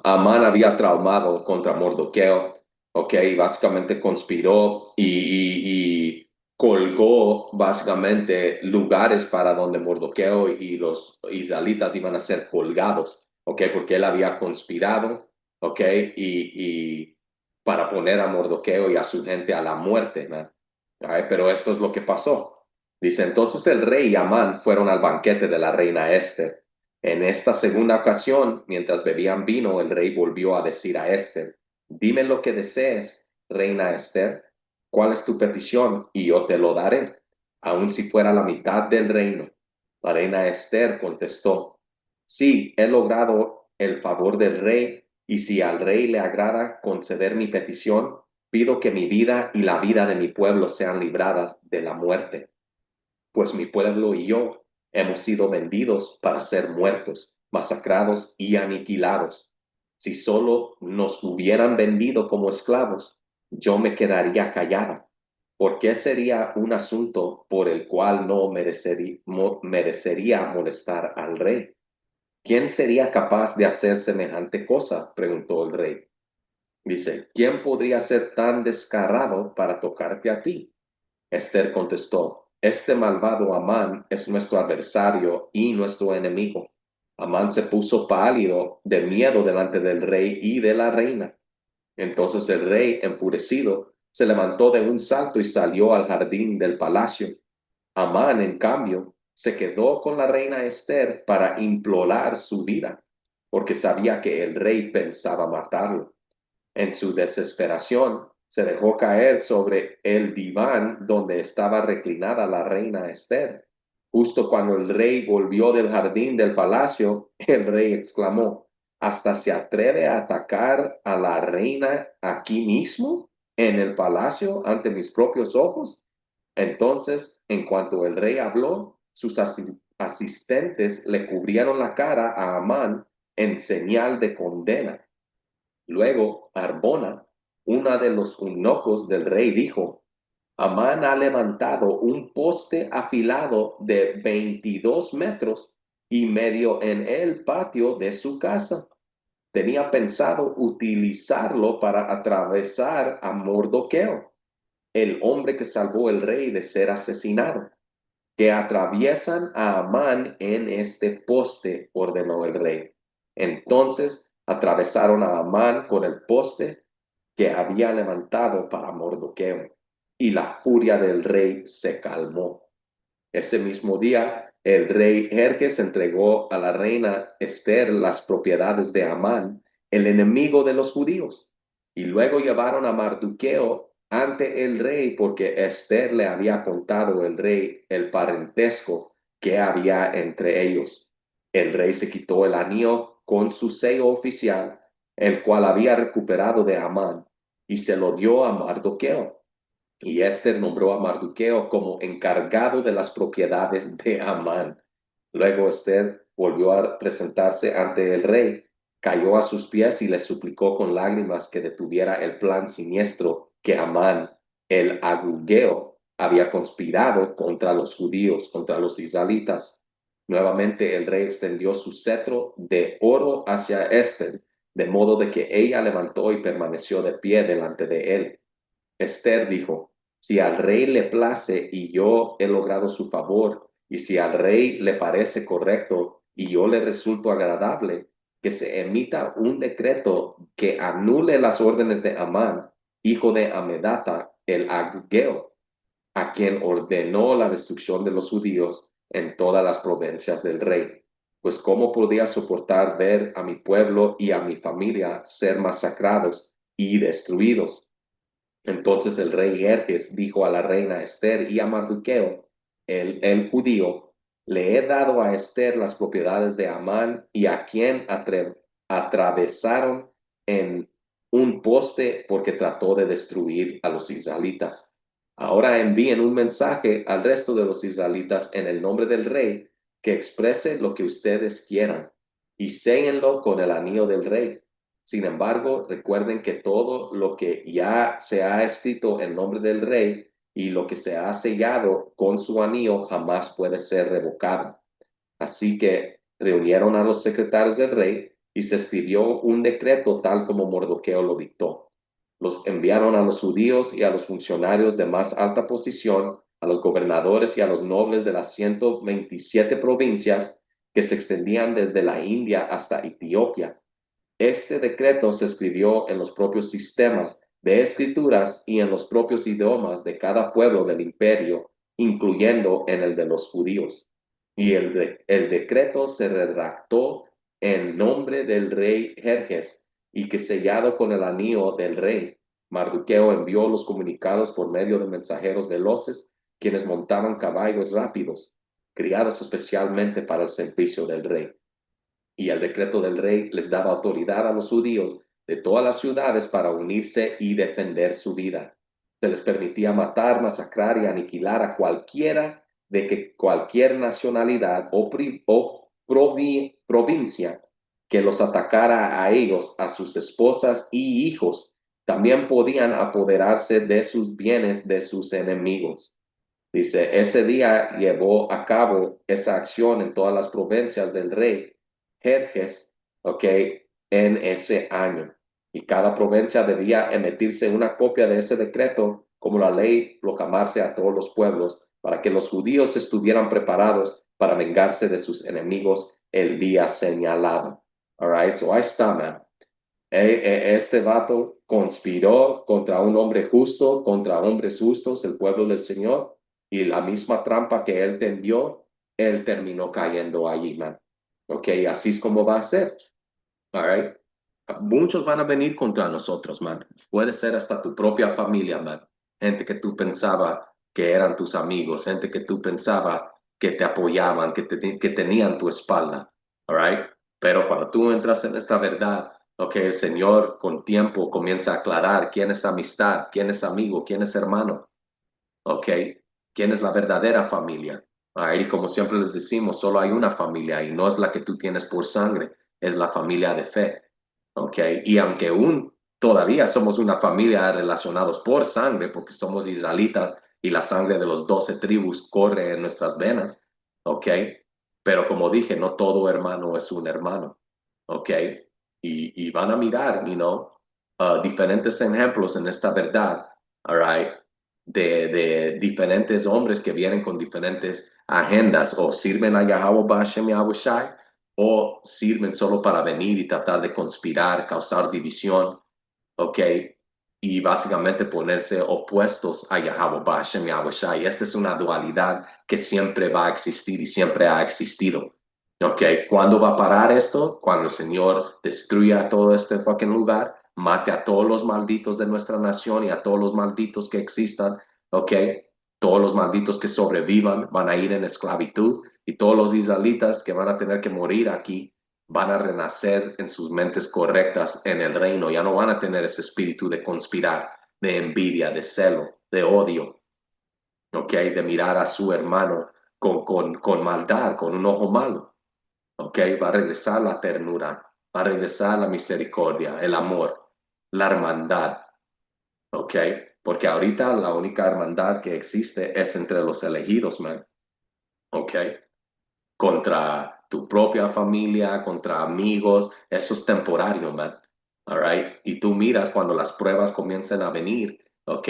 Amán había traumado contra Mordoqueo, ok, básicamente conspiró y colgó básicamente lugares para donde Mordoqueo y los israelitas iban a ser colgados, ok, porque él había conspirado, ok, y para poner a Mordoqueo y a su gente a la muerte, ¿no? Ay, pero esto es lo que pasó. Dice, entonces el rey y Amán fueron al banquete de la reina Esther. En esta segunda ocasión, mientras bebían vino, el rey volvió a decir a Esther, dime lo que desees, reina Esther, cuál es tu petición y yo te lo daré, aun si fuera la mitad del reino. La reina Esther contestó, sí, he logrado el favor del rey y si al rey le agrada conceder mi petición, pido que mi vida y la vida de mi pueblo sean libradas de la muerte pues mi pueblo y yo hemos sido vendidos para ser muertos, masacrados y aniquilados. Si solo nos hubieran vendido como esclavos, yo me quedaría callada, porque sería un asunto por el cual no merecería molestar al rey. ¿Quién sería capaz de hacer semejante cosa? Preguntó el rey. Dice, ¿quién podría ser tan descarado para tocarte a ti? Esther contestó, este malvado Amán es nuestro adversario y nuestro enemigo. Amán se puso pálido de miedo delante del rey y de la reina. Entonces el rey, enfurecido, se levantó de un salto y salió al jardín del palacio. Amán, en cambio, se quedó con la reina Esther para implorar su vida, porque sabía que el rey pensaba matarlo. En su desesperación, se dejó caer sobre el diván donde estaba reclinada la reina Esther. Justo cuando el rey volvió del jardín del palacio, el rey exclamó, ¿hasta se atreve a atacar a la reina aquí mismo, en el palacio, ante mis propios ojos? Entonces, en cuanto el rey habló, sus asistentes le cubrieron la cara a Amán en señal de condena. Luego Arbona, una de los eunucos del rey, dijo, Amán ha levantado un poste afilado de 22 metros y medio en el patio de su casa. Tenía pensado utilizarlo para atravesar a Mordoqueo, el hombre que salvó el rey de ser asesinado. Que atraviesan a Amán en este poste, ordenó el rey. Entonces atravesaron a Amán con el poste que había levantado para Mordoqueo, y la furia del rey se calmó. Ese mismo día, el rey Jerjes entregó a la reina Esther las propiedades de Amán, el enemigo de los judíos, y luego llevaron a Mardoqueo ante el rey porque Esther le había contado el rey el parentesco que había entre ellos. El rey se quitó el anillo con su sello oficial, el cual había recuperado de Amán, y se lo dio a Mardoqueo. Y Esther nombró a Mardoqueo como encargado de las propiedades de Amán. Luego Esther volvió a presentarse ante el rey, cayó a sus pies y le suplicó con lágrimas que detuviera el plan siniestro que Amán, el agugeo, había conspirado contra los judíos, contra los israelitas. Nuevamente el rey extendió su cetro de oro hacia Esther, de modo de que ella levantó y permaneció de pie delante de él. Esther dijo, si al rey le place y yo he logrado su favor, y si al rey le parece correcto y yo le resulto agradable, que se emita un decreto que anule las órdenes de Amán, hijo de Amedata, el agugeo, a quien ordenó la destrucción de los judíos en todas las provincias del rey. Pues cómo podía soportar ver a mi pueblo y a mi familia ser masacrados y destruidos. Entonces el rey Jerjes dijo a la reina Esther y a Mardoqueo, el judío, le he dado a Esther las propiedades de Amán y a quien atravesaron en un poste porque trató de destruir a los israelitas. Ahora envíen un mensaje al resto de los israelitas en el nombre del rey que exprese lo que ustedes quieran y séllenlo con el anillo del rey. Sin embargo, recuerden que todo lo que ya se ha escrito en nombre del rey y lo que se ha sellado con su anillo jamás puede ser revocado. Así que reunieron a los secretarios del rey y se escribió un decreto tal como Mardoqueo lo dictó. Los enviaron a los judíos y a los funcionarios de más alta posición, a los gobernadores y a los nobles de las 127 provincias que se extendían desde la India hasta Etiopía. Este decreto se escribió en los propios sistemas de escrituras y en los propios idiomas de cada pueblo del imperio, incluyendo en el de los judíos. Y el decreto se redactó en nombre del rey Jerjes y que sellado con el anillo del rey. Mardoqueo envió los comunicados por medio de mensajeros veloces, quienes montaban caballos rápidos, criados especialmente para el servicio del rey. Y el decreto del rey les daba autoridad a los judíos de todas las ciudades para unirse y defender su vida. Se les permitía matar, masacrar y aniquilar a cualquiera de que cualquier nacionalidad o provincia que los atacara a ellos, a sus esposas y hijos. También podían apoderarse de sus bienes de sus enemigos. Dice, ese día llevó a cabo esa acción en todas las provincias del rey Jerjes, ok, en ese año. Y cada provincia debía emitirse una copia de ese decreto, como la ley proclamarse a todos los pueblos, para que los judíos estuvieran preparados para vengarse de sus enemigos el día señalado. All right, so ahí está, man. Este vato conspiró contra un hombre justo, contra hombres justos, el pueblo del Señor, y la misma trampa que él tendió, él terminó cayendo allí, man. Ok, así es como va a ser. All right. Muchos van a venir contra nosotros, man. Puede ser hasta tu propia familia, man. Gente que tú pensaba que eran tus amigos, gente que tú pensaba que te apoyaban, que tenían tu espalda. All right. Pero cuando tú entras en esta verdad, ok, el Señor con tiempo comienza a aclarar quién es amistad, quién es amigo, quién es hermano. Ok, quién es la verdadera familia. Y como siempre les decimos, solo hay una familia y no es la que tú tienes por sangre, es la familia de fe. Ok, y aunque aún todavía somos una familia relacionados por sangre, porque somos israelitas y la sangre de los 12 tribus corre en nuestras venas, ok, pero como dije, no todo hermano es un hermano, ok, y van a mirar, diferentes ejemplos en esta verdad, all right, de diferentes hombres que vienen con diferentes agendas o sirven a Yahweh Bashem Yahweh Shai o sirven solo para venir y tratar de conspirar, causar división, ¿ok? Y básicamente ponerse opuestos a Yahweh Bashem Yahweh Shai. Esta es una dualidad que siempre va a existir y siempre ha existido. ¿Ok? ¿Cuándo va a parar esto? Cuando el Señor destruya todo este fucking lugar, mate a todos los malditos de nuestra nación y a todos los malditos que existan, ¿ok? Todos los malditos que sobrevivan van a ir en esclavitud y todos los israelitas que van a tener que morir aquí van a renacer en sus mentes correctas en el reino. Ya no van a tener ese espíritu de conspirar, de envidia, de celo, de odio, ¿ok? De mirar a su hermano con maldad, con un ojo malo. ¿Ok? Va a regresar la ternura, va a regresar la misericordia, el amor, la hermandad, ¿ok? Porque ahorita la única hermandad que existe es entre los elegidos, man, ¿ok? Contra tu propia familia, contra amigos, eso es temporario, man, all right? Y tú miras cuando las pruebas comiencen a venir, ¿ok?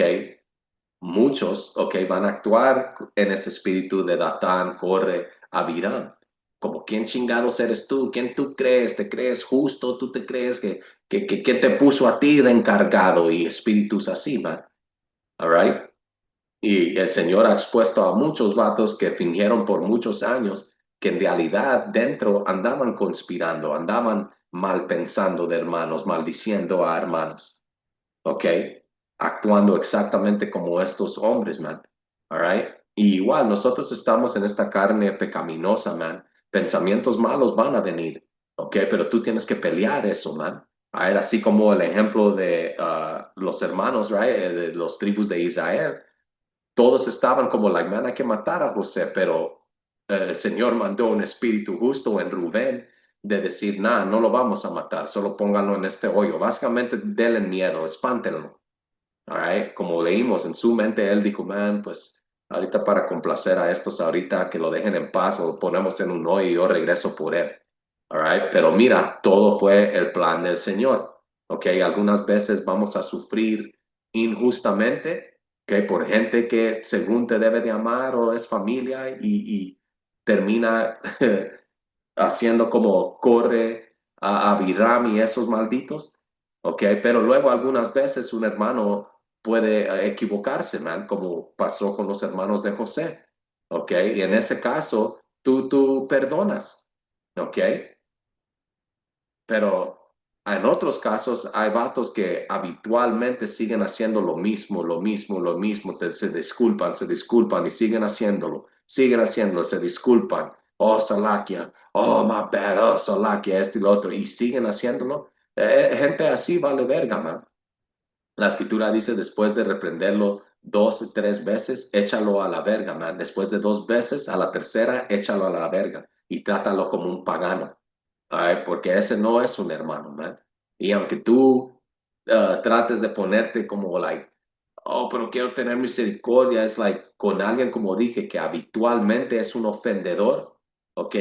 Muchos, ok, van a actuar en ese espíritu de Datán, Corre, Abirán. Como, ¿quién chingados eres tú? ¿Quién tú crees? ¿Te crees justo? ¿Tú te crees que quién te puso a ti de encargado? Y espíritus así, man. All right? Y el Señor ha expuesto a muchos vatos que fingieron por muchos años que en realidad dentro andaban conspirando, andaban mal pensando de hermanos, maldiciendo a hermanos. ¿Ok? Actuando exactamente como estos hombres, man. All right? Y igual, nosotros estamos en esta carne pecaminosa, man. Pensamientos malos van a venir, ¿ok? Pero tú tienes que pelear eso, man. Right? Así como el ejemplo de los hermanos, right? De los tribus de Israel. Todos estaban como la hermana que matara a José, pero el Señor mandó un espíritu justo en Rubén de decir, nada, no lo vamos a matar, solo pónganlo en este hoyo. Básicamente, denle miedo, espántenlo. All right? Como leímos en su mente, él dijo, man, pues ahorita para complacer a estos, ahorita que lo dejen en paz o ponemos en un hoyo y yo regreso por él. All right? Pero mira, todo fue el plan del Señor. Ok, algunas veces vamos a sufrir injustamente, que por gente que según te debe de amar o es familia y termina haciendo como corre a Biram y esos malditos, ¿ok? Pero luego algunas veces un hermano puede equivocarse, man, como pasó con los hermanos de José, ¿ok? Y en ese caso, tú perdonas, ¿ok? Pero en otros casos hay vatos que habitualmente siguen haciendo lo mismo, lo mismo, lo mismo, se disculpan y siguen haciéndolo, se disculpan. Oh, Salakia, oh, my bad, oh, Salakia, esto y lo otro, y siguen haciéndolo. Gente así vale verga, man. La escritura dice, después de reprenderlo 2 o 3 veces, échalo a la verga, man. Después de 2 veces, a la tercera, échalo a la verga y trátalo como un pagano. Ay, porque ese no es un hermano, man. Y aunque tú trates de ponerte como, like, oh, pero quiero tener misericordia, es like, con alguien, como dije, que habitualmente es un ofendedor, ¿ok?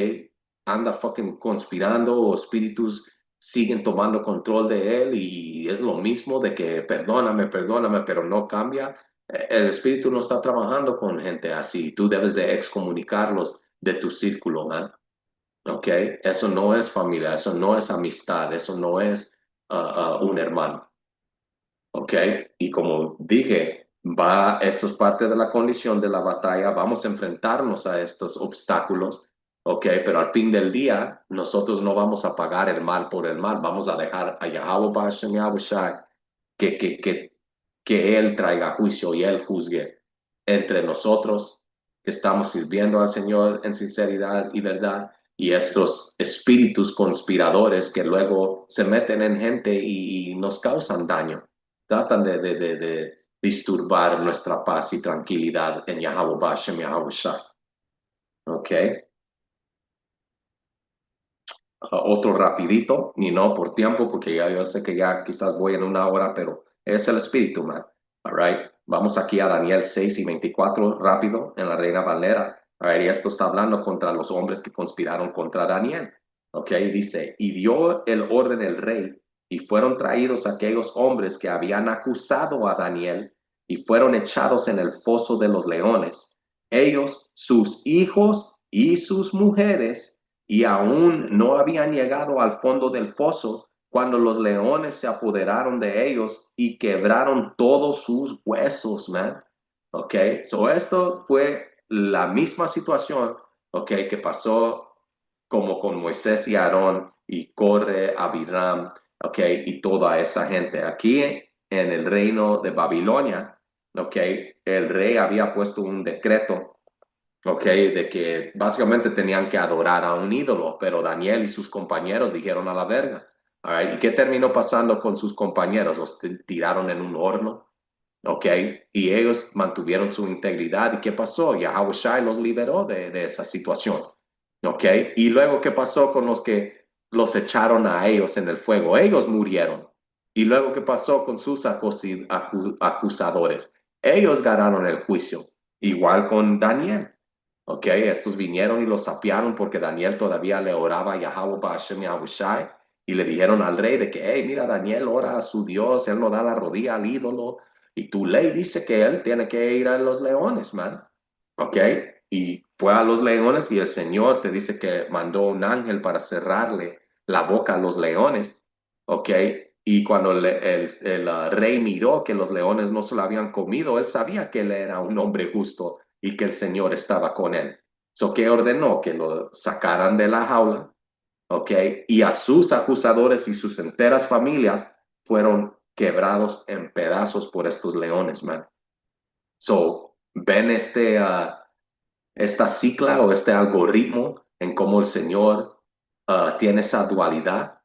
Anda fucking conspirando o espíritus siguen tomando control de él y es lo mismo de que perdóname, perdóname, pero no cambia. El espíritu no está trabajando con gente así. Tú debes de excomunicarlos de tu círculo, man. ¿Ok? Eso no es familia, eso no es amistad, eso no es un hermano. ¿Ok? Y como dije, esto es parte de la condición de la batalla, vamos a enfrentarnos a estos obstáculos, ¿ok? Pero al fin del día, nosotros no vamos a pagar el mal por el mal, vamos a dejar a Yahweh Bashem Yahushai que, que, que, que Él traiga juicio y Él juzgue entre nosotros que estamos sirviendo al Señor en sinceridad y verdad y estos espíritus conspiradores que luego se meten en gente y nos causan daño, tratan de disturbar nuestra paz y tranquilidad en Yahweh Bashem, Yahweh Shai. ¿Ok? Otro rapidito, ni no por tiempo, porque ya yo sé que ya quizás voy en una hora, pero es el espíritu, man. All right. Vamos aquí a Daniel 6:24, rápido, en la Reina Valera. All right. Y esto está hablando contra los hombres que conspiraron contra Daniel. Ok, dice, y dio el orden el rey, y fueron traídos aquellos hombres que habían acusado a Daniel, y fueron echados en el foso de los leones. Ellos, sus hijos y sus mujeres, y aún no habían llegado al fondo del foso cuando los leones se apoderaron de ellos y quebraron todos sus huesos, man. Ok, so esto fue la misma situación, ok, que pasó como con Moisés y Aarón y Corre, Abiram, ok, y toda esa gente. Aquí en el reino de Babilonia, ok, el rey había puesto un decreto, ok, de que básicamente tenían que adorar a un ídolo, pero Daniel y sus compañeros dijeron a la verga. All right, ¿y qué terminó pasando con sus compañeros? Los tiraron en un horno, ok, y ellos mantuvieron su integridad. ¿Y qué pasó? Yahweh Shai los liberó de esa situación, ok, y luego ¿qué pasó con los que los echaron a ellos en el fuego? Ellos murieron. ¿Y luego qué pasó con sus acusadores? Ellos ganaron el juicio, igual con Daniel. Ok, estos vinieron y lo sapearon porque Daniel todavía le oraba a Yahweh Bashem Yahushai y le dijeron al rey de que, hey, mira, Daniel ora a su Dios, él no da la rodilla al ídolo y tu ley dice que él tiene que ir a los leones, man. Ok, y fue a los leones y el Señor te dice que mandó un ángel para cerrarle la boca a los leones. Ok, y cuando el rey miró que los leones no se lo habían comido, él sabía que él era un hombre justo y que el Señor estaba con él. So que ordenó que lo sacaran de la jaula, ¿ok? Y a sus acusadores y sus enteras familias fueron quebrados en pedazos por estos leones, man. So, ven esta cicla o este algoritmo en cómo el Señor tiene esa dualidad.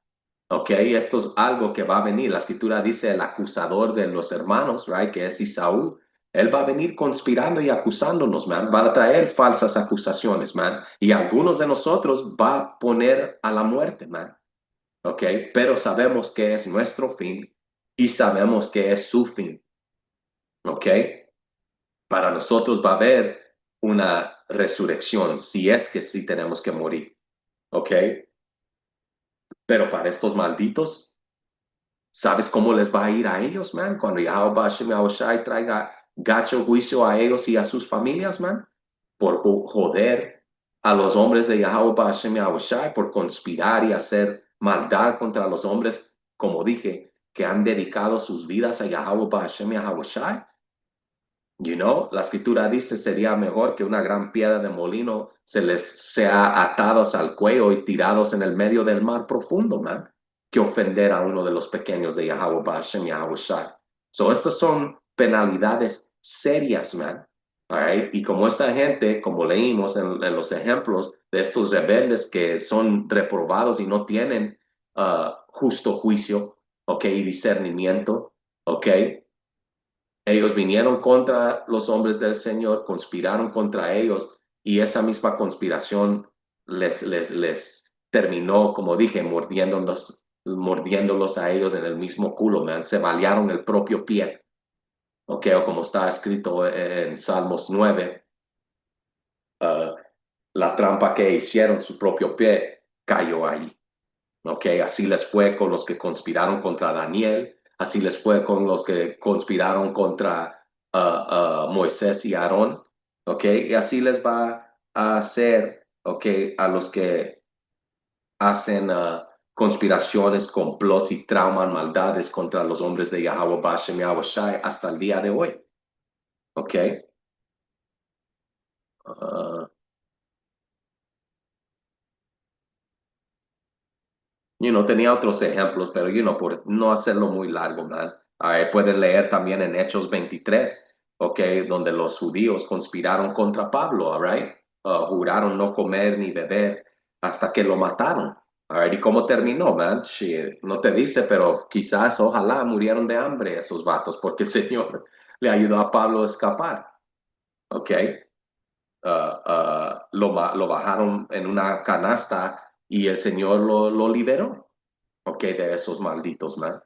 Ok, esto es algo que va a venir. La escritura dice el acusador de los hermanos, right, que es Isaú. Él va a venir conspirando y acusándonos, man. Va a traer falsas acusaciones, man. Y algunos de nosotros va a poner a la muerte, man. ¿Ok? Pero sabemos que es nuestro fin y sabemos que es su fin. ¿Ok? Para nosotros va a haber una resurrección si es que sí tenemos que morir. ¿Ok? Pero para estos malditos, ¿sabes cómo les va a ir a ellos, man? Cuando Yahweh Hashem Yahushai traiga gacho juicio a ellos y a sus familias, man. Por joder a los hombres de Yahweh Hashem Yahushai, por conspirar y hacer maldad contra los hombres, como dije, que han dedicado sus vidas a Yahweh Hashem Yahushai. La escritura dice sería mejor que una gran piedra de molino se les sea atados al cuello y tirados en el medio del mar profundo, man, que ofender a uno de los pequeños de Yahweh Hashem Yahushai. So, estas son penalidades serias, man. All right? Y como esta gente, como leímos en los ejemplos de estos rebeldes que son reprobados y no tienen justo juicio, ok, y discernimiento, ok, ellos vinieron contra los hombres del Señor, conspiraron contra ellos y esa misma conspiración les terminó, como dije, mordiéndolos a ellos en el mismo culo, man. Se balearon el propio pie. ¿Ok? O como está escrito en Salmos 9, uh, la trampa que hicieron, su propio pie cayó ahí. ¿Ok? Así les fue con los que conspiraron contra Daniel, así les fue con los que conspiraron contra Moisés y Aarón, ¿ok? Y así les va a hacer, ¿ok? A los que hacen conspiraciones, complots y trauman maldades contra los hombres de Yahweh Bashem Yahushai hasta el día de hoy, ¿ok? Uh, tenía otros ejemplos, pero por no hacerlo muy largo, man. Pueden leer también en Hechos 23, ok, donde los judíos conspiraron contra Pablo, all right? Juraron no comer ni beber hasta que lo mataron. All right? ¿Y cómo terminó, man? Shit, no te dice, pero quizás, ojalá murieron de hambre esos vatos, porque el Señor le ayudó a Pablo a escapar, ok. Lo bajaron en una canasta y el Señor lo liberó, ok, de esos malditos, man.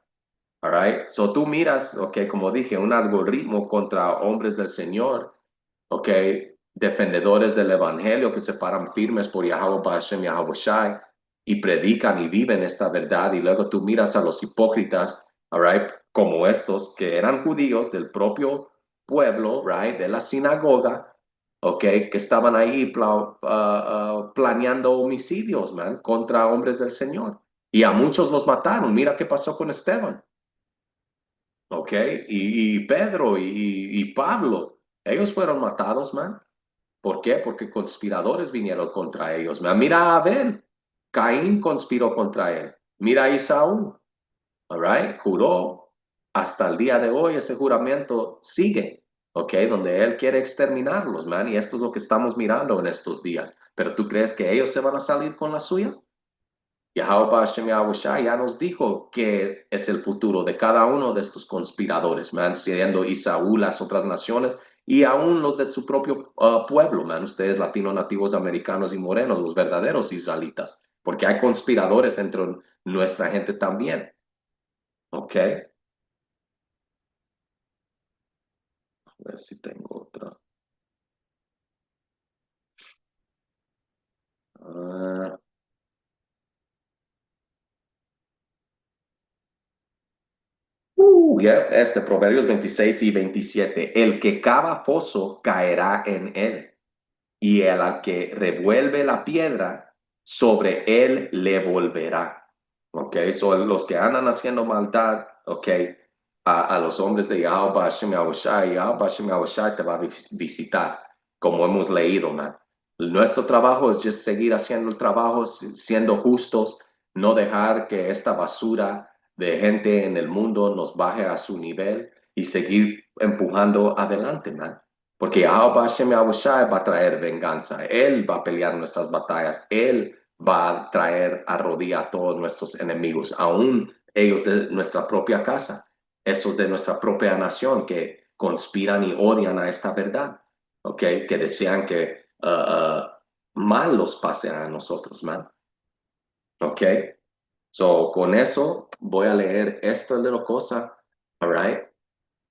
All right. So tú miras, ok, como dije, un algoritmo contra hombres del Señor, ok, defendedores del Evangelio que se paran firmes por Yahweh Hashem Yahweh Shai y predican y viven esta verdad. Y luego tú miras a los hipócritas, all right, como estos que eran judíos del propio pueblo, right, de la sinagoga, ok, que estaban ahí planeando homicidios, man, contra hombres del Señor. Y a muchos los mataron. Mira qué pasó con Esteban. ¿Ok? Y Pedro y Pablo, ellos fueron matados, man. ¿Por qué? Porque conspiradores vinieron contra ellos, man. Mira a Abel, Caín conspiró contra él. Mira a Isaú, all right? Juró. Hasta el día de hoy ese juramento sigue, ¿ok? Donde él quiere exterminarlos, man. Y esto es lo que estamos mirando en estos días. ¿Pero tú crees que ellos se van a salir con la suya? Yahweh Hashem Yahushua ya nos dijo que es el futuro de cada uno de estos conspiradores, man, siendo Isaú, las otras naciones y aún los de su propio pueblo, man, ustedes latinos, nativos americanos y morenos, los verdaderos israelitas, porque hay conspiradores entre nuestra gente también, ¿ok? A ver si tengo otra. Ah, Proverbios 26 y 27. El que cava foso caerá en él y el al que revuelve la piedra, sobre él le volverá. Ok, son los que andan haciendo maldad, ok, a los hombres de Yahweh Hashem Yahushai, Yahweh Hashem Yahushai te va a visitar, como hemos leído, man. Nuestro trabajo es just seguir haciendo el trabajo, siendo justos, no dejar que esta basura de gente en el mundo nos baje a su nivel y seguir empujando adelante, man. Porque Yahweh Hashem Yahushai va a traer venganza. Él va a pelear nuestras batallas. Él va a traer a rodillas a todos nuestros enemigos, aún ellos de nuestra propia casa, esos de nuestra propia nación que conspiran y odian a esta verdad, ¿ok? Que desean que mal los pase a nosotros, man, ¿ok? So, con eso voy a leer esta little cosa, all right,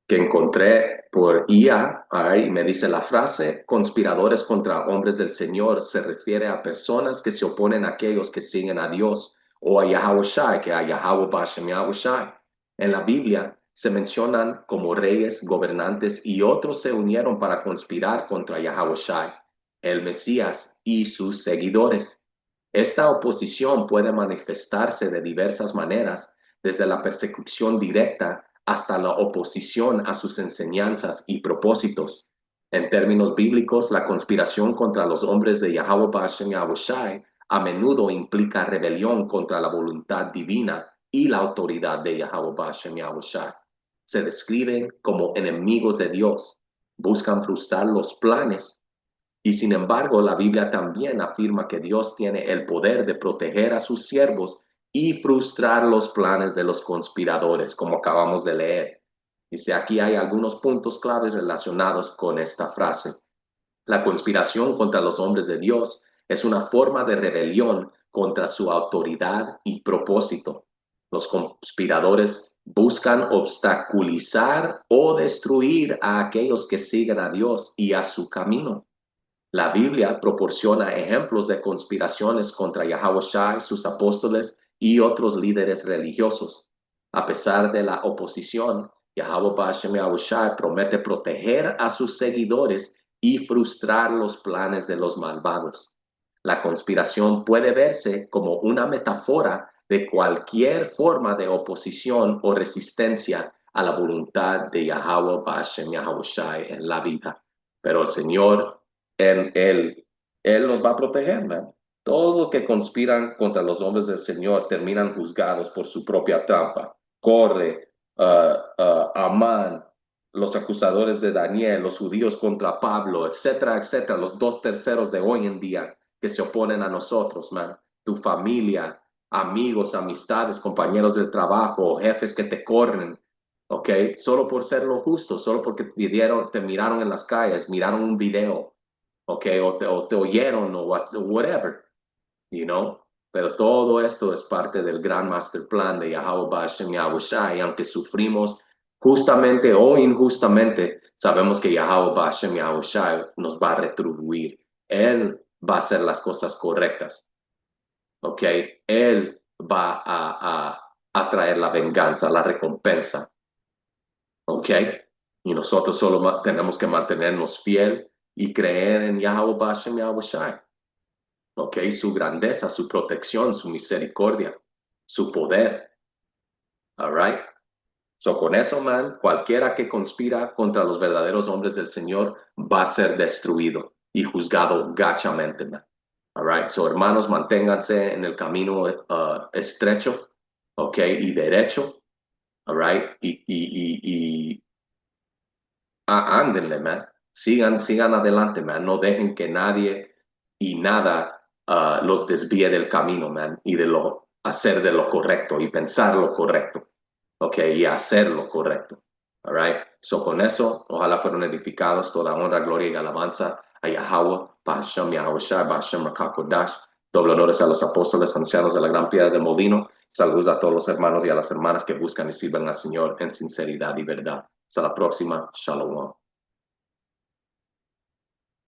que encontré por IA, all right, y me dice la frase, conspiradores contra hombres del Señor, se refiere a personas que se oponen a aquellos que siguen a Dios o a Yahweh Shai, que a Yahweh Bashem Yahweh Shai. En la Biblia se mencionan como reyes, gobernantes y otros se unieron para conspirar contra Yahweh Shai, el Mesías y sus seguidores. Esta oposición puede manifestarse de diversas maneras, desde la persecución directa hasta la oposición a sus enseñanzas y propósitos. En términos bíblicos, la conspiración contra los hombres de Yahweh Bashem Yahweh Shai a menudo implica rebelión contra la voluntad divina y la autoridad de Yahweh Bashem Yahweh Shai. Se describen como enemigos de Dios, buscan frustrar los planes y sin embargo, la Biblia también afirma que Dios tiene el poder de proteger a sus siervos y frustrar los planes de los conspiradores, como acabamos de leer. Dice, aquí hay algunos puntos claves relacionados con esta frase. La conspiración contra los hombres de Dios es una forma de rebelión contra su autoridad y propósito. Los conspiradores buscan obstaculizar o destruir a aquellos que siguen a Dios y a su camino. La Biblia proporciona ejemplos de conspiraciones contra Yahweh Shai, sus apóstoles y otros líderes religiosos. A pesar de la oposición, Yahweh Bashem Yahweh Shai promete proteger a sus seguidores y frustrar los planes de los malvados. La conspiración puede verse como una metáfora de cualquier forma de oposición o resistencia a la voluntad de Yahweh Bashem Yahweh Shai en la vida. Pero el Señor él los va a proteger, man. Todos los que conspiran contra los hombres del Señor terminan juzgados por su propia trampa. Corre, Amán, los acusadores de Daniel, los judíos contra Pablo, etcétera, etcétera. Los 2/3 de hoy en día que se oponen a nosotros, man. Tu familia, amigos, amistades, compañeros del trabajo, jefes que te corren, ¿ok? Solo por ser lo justo, solo porque te miraron en las calles, miraron un video, okay, o te oyeron o whatever, you know. Pero todo esto es parte del gran master plan de Yahweh Bashem Yahweh Shai, aunque sufrimos justamente o injustamente, sabemos que Yahweh Bashem Yahweh Shai nos va a retribuir. Él va a hacer las cosas correctas, ok. Él va a traer la venganza, la recompensa, ok. Y nosotros solo tenemos que mantenernos fiel y creer en Yahweh Bashem Yahweh Shai. Ok, su grandeza, su protección, su misericordia, su poder. All right. So con eso, man, cualquiera que conspira contra los verdaderos hombres del Señor va a ser destruido y juzgado gachamente, man. All right. So hermanos, manténganse en el camino estrecho, ok, y derecho. All right. Y ándenle, man. Sigan adelante, man. No dejen que nadie y nada los desvíe del camino, man, y hacer de lo correcto y pensar lo correcto, ok, y hacer lo correcto. All right. So con eso, ojalá fueron edificados toda honra, gloria y alabanza a Yahweh, Bahashem Yahweh Shai, Bahashem Rakakodash. Doble honores a los apóstoles, ancianos de la Gran Piedra de Molino. Saludos a todos los hermanos y a las hermanas que buscan y sirven al Señor en sinceridad y verdad. Hasta la próxima. Shalom.